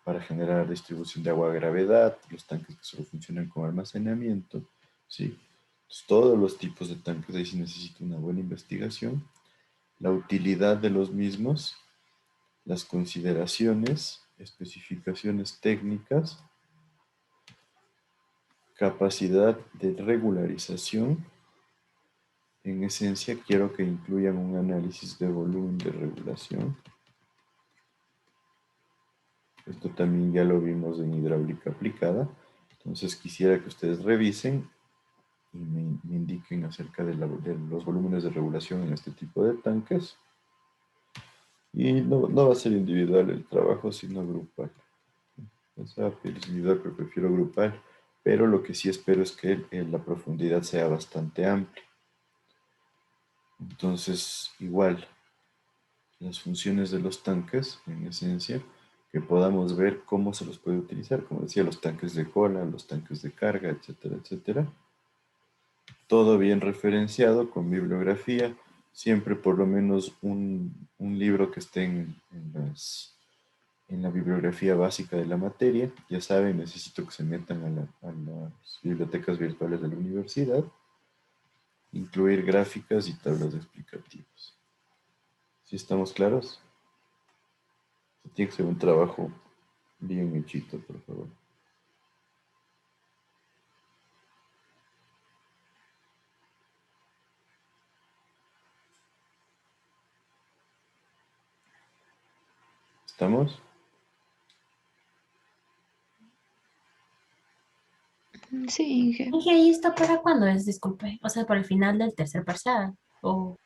S1: para generar distribución de agua a gravedad, los tanques que solo funcionan como almacenamiento, ¿sí? Entonces, todos los tipos de tanques, ahí sí necesita una buena investigación, la utilidad de los mismos, las consideraciones, especificaciones técnicas, capacidad de regularización. En esencia, quiero que incluyan un análisis de volumen de regulación. Esto también ya lo vimos en hidráulica aplicada. Entonces quisiera que ustedes revisen y me indiquen acerca de los volúmenes de regulación en este tipo de tanques. Y no va a ser individual el trabajo, sino grupal. O sea, es individual, pero prefiero grupal. Pero lo que sí espero es que la profundidad sea bastante amplia. Entonces, igual, las funciones de los tanques, en esencia, que podamos ver cómo se los puede utilizar, como decía, los tanques de cola, los tanques de carga, etcétera, etcétera. Todo bien referenciado con bibliografía, siempre por lo menos un libro que esté en la bibliografía básica de la materia. Ya saben, necesito que se metan a las bibliotecas virtuales de la universidad, incluir gráficas y tablas explicativas. ¿Sí estamos claros? Tiene que ser un trabajo bien hechito, por favor. ¿Estamos?
S10: Sí, Inge.
S2: Inge, ¿y esto para cuándo es? Disculpe. O sea, para el final del tercer parcial. O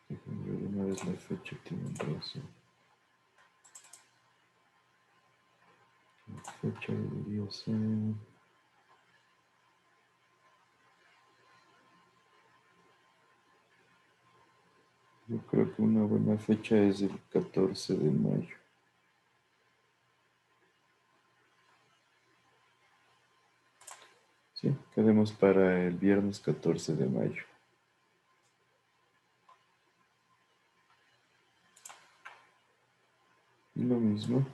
S1: Déjame ver una vez la fecha que tienen razón. La fecha debería ser Yo creo que una buena fecha es el 14 de mayo. Sí, quedemos para el viernes 14 de mayo. Y lo mismo,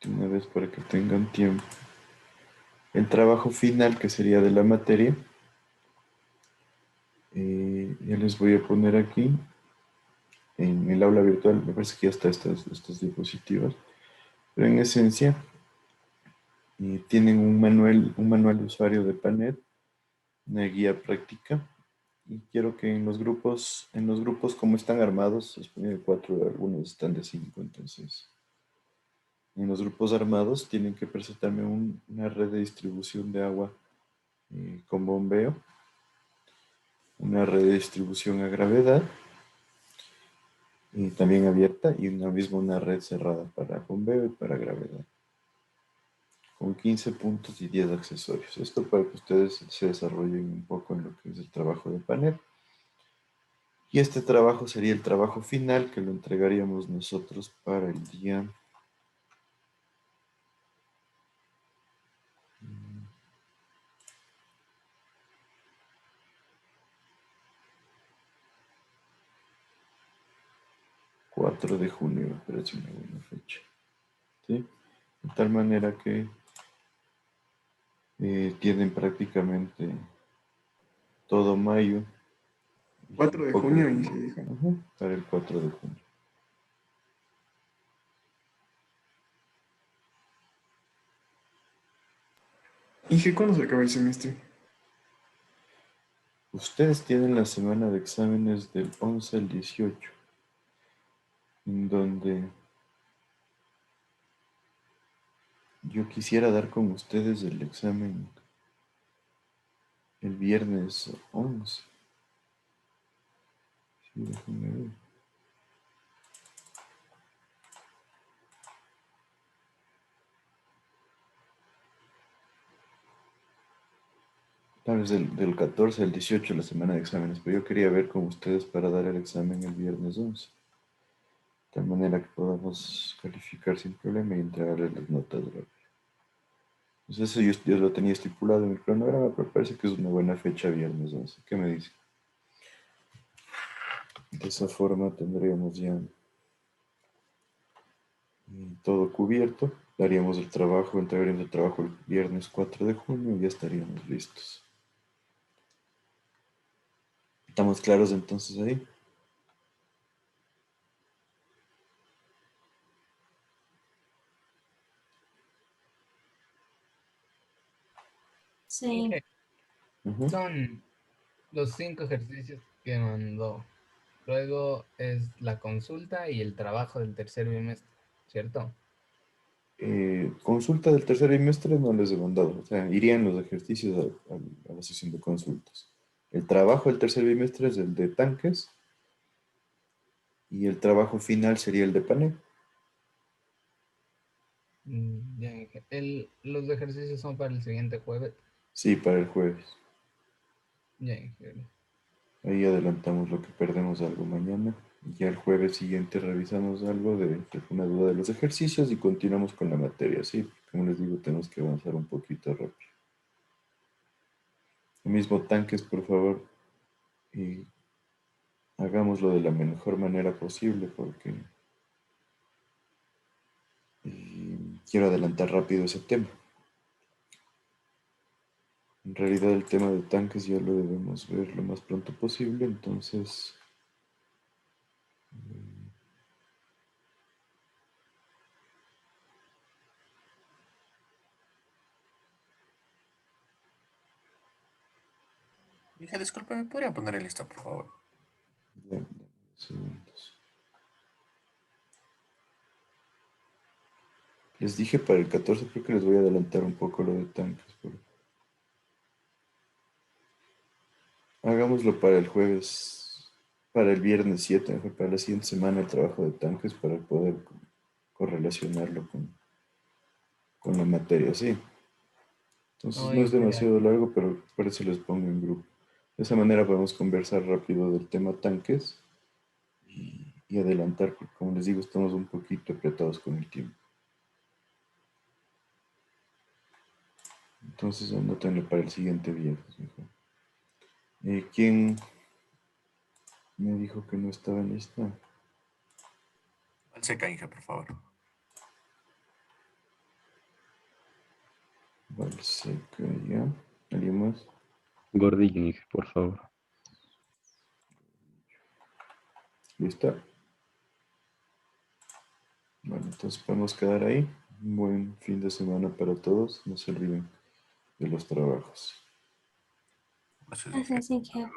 S1: de una vez para que tengan tiempo. El trabajo final, que sería de la materia, ya les voy a poner aquí en el aula virtual. Me parece que ya está estas diapositivas. Pero en esencia, tienen un manual de usuario de Panet, una guía práctica. Y quiero que en los grupos como están armados, se ponen de 4, algunos están de 5, entonces en los grupos armados tienen que presentarme una red de distribución de agua con bombeo, una red de distribución a gravedad y también abierta, y una red cerrada para bombeo y para gravedad, con 15 puntos y 10 accesorios. Esto para que ustedes se desarrollen un poco en lo que es el trabajo de panel. Y este trabajo sería el trabajo final, que lo entregaríamos nosotros para el día 4 de junio, me parece una buena fecha. ¿Sí? De tal manera que tienen prácticamente todo mayo.
S8: 4 de junio, Inge, dijo.
S1: Para el 4 de junio.
S8: Inge, ¿cuándo se acaba el semestre?
S1: Ustedes tienen la semana de exámenes del 11 al 18, en donde yo quisiera dar con ustedes el examen el viernes 11. Sí, déjenme ver. Tal vez del 14 al 18 la semana de exámenes, pero yo quería ver con ustedes para dar el examen el viernes 11. De tal manera que podamos calificar sin problema y entregarles las notas rápido. Entonces eso yo lo tenía estipulado en el cronograma, pero parece que es una buena fecha viernes 11. ¿Qué me dice? De esa forma tendríamos ya todo cubierto. Daríamos el trabajo, entregaríamos el trabajo el viernes 4 de junio y ya estaríamos listos. ¿Estamos claros entonces ahí?
S2: Sí.
S6: Inge,
S1: Ujú.
S6: son los 5 ejercicios que mandó. Luego es la consulta y el trabajo del tercer bimestre, ¿cierto?
S1: Consulta del tercer bimestre no les he mandado, o sea, irían los ejercicios a la sesión de consultas. El trabajo del tercer bimestre es el de tanques y el trabajo final sería el de panel.
S6: Ya, Inge. Los ejercicios son para el siguiente jueves.
S1: Sí, para el jueves.
S6: Ya, Inge.
S1: Ahí adelantamos lo que perdemos algo mañana. Ya el jueves siguiente revisamos algo de una duda de los ejercicios y continuamos con la materia. Sí, como les digo, tenemos que avanzar un poquito rápido. Lo mismo tanques, por favor, y hagámoslo de la mejor manera posible porque quiero adelantar rápido ese tema. En realidad el tema de tanques ya lo debemos ver lo más pronto posible, entonces
S12: Inge, disculpe, ¿me podría poner en lista, por favor?
S1: dame segundos. Les dije para el 14, creo que les voy a adelantar un poco lo de tanques. Hagámoslo para el jueves, para el viernes 7, mejor para la siguiente semana el trabajo de tanques para poder correlacionarlo con la materia, sí. Entonces
S6: No,
S1: no es
S6: Inge,
S1: demasiado largo, pero por eso les pongo en grupo. De esa manera podemos conversar rápido del tema tanques y adelantar, porque como les digo, estamos un poquito apretados con el tiempo. Entonces anótenlo para el siguiente viernes mejor. ¿Quién me dijo que no estaba lista?
S12: Seca, Inge, por favor.
S1: Valseca, ya. ¿Alguien más?
S13: Gordillo, Inge, por favor.
S1: ¿Lista? Bueno, entonces podemos quedar ahí. Un buen fin de semana para todos. No se olviden de los trabajos.
S12: Gracias,
S2: Gracias, Inge.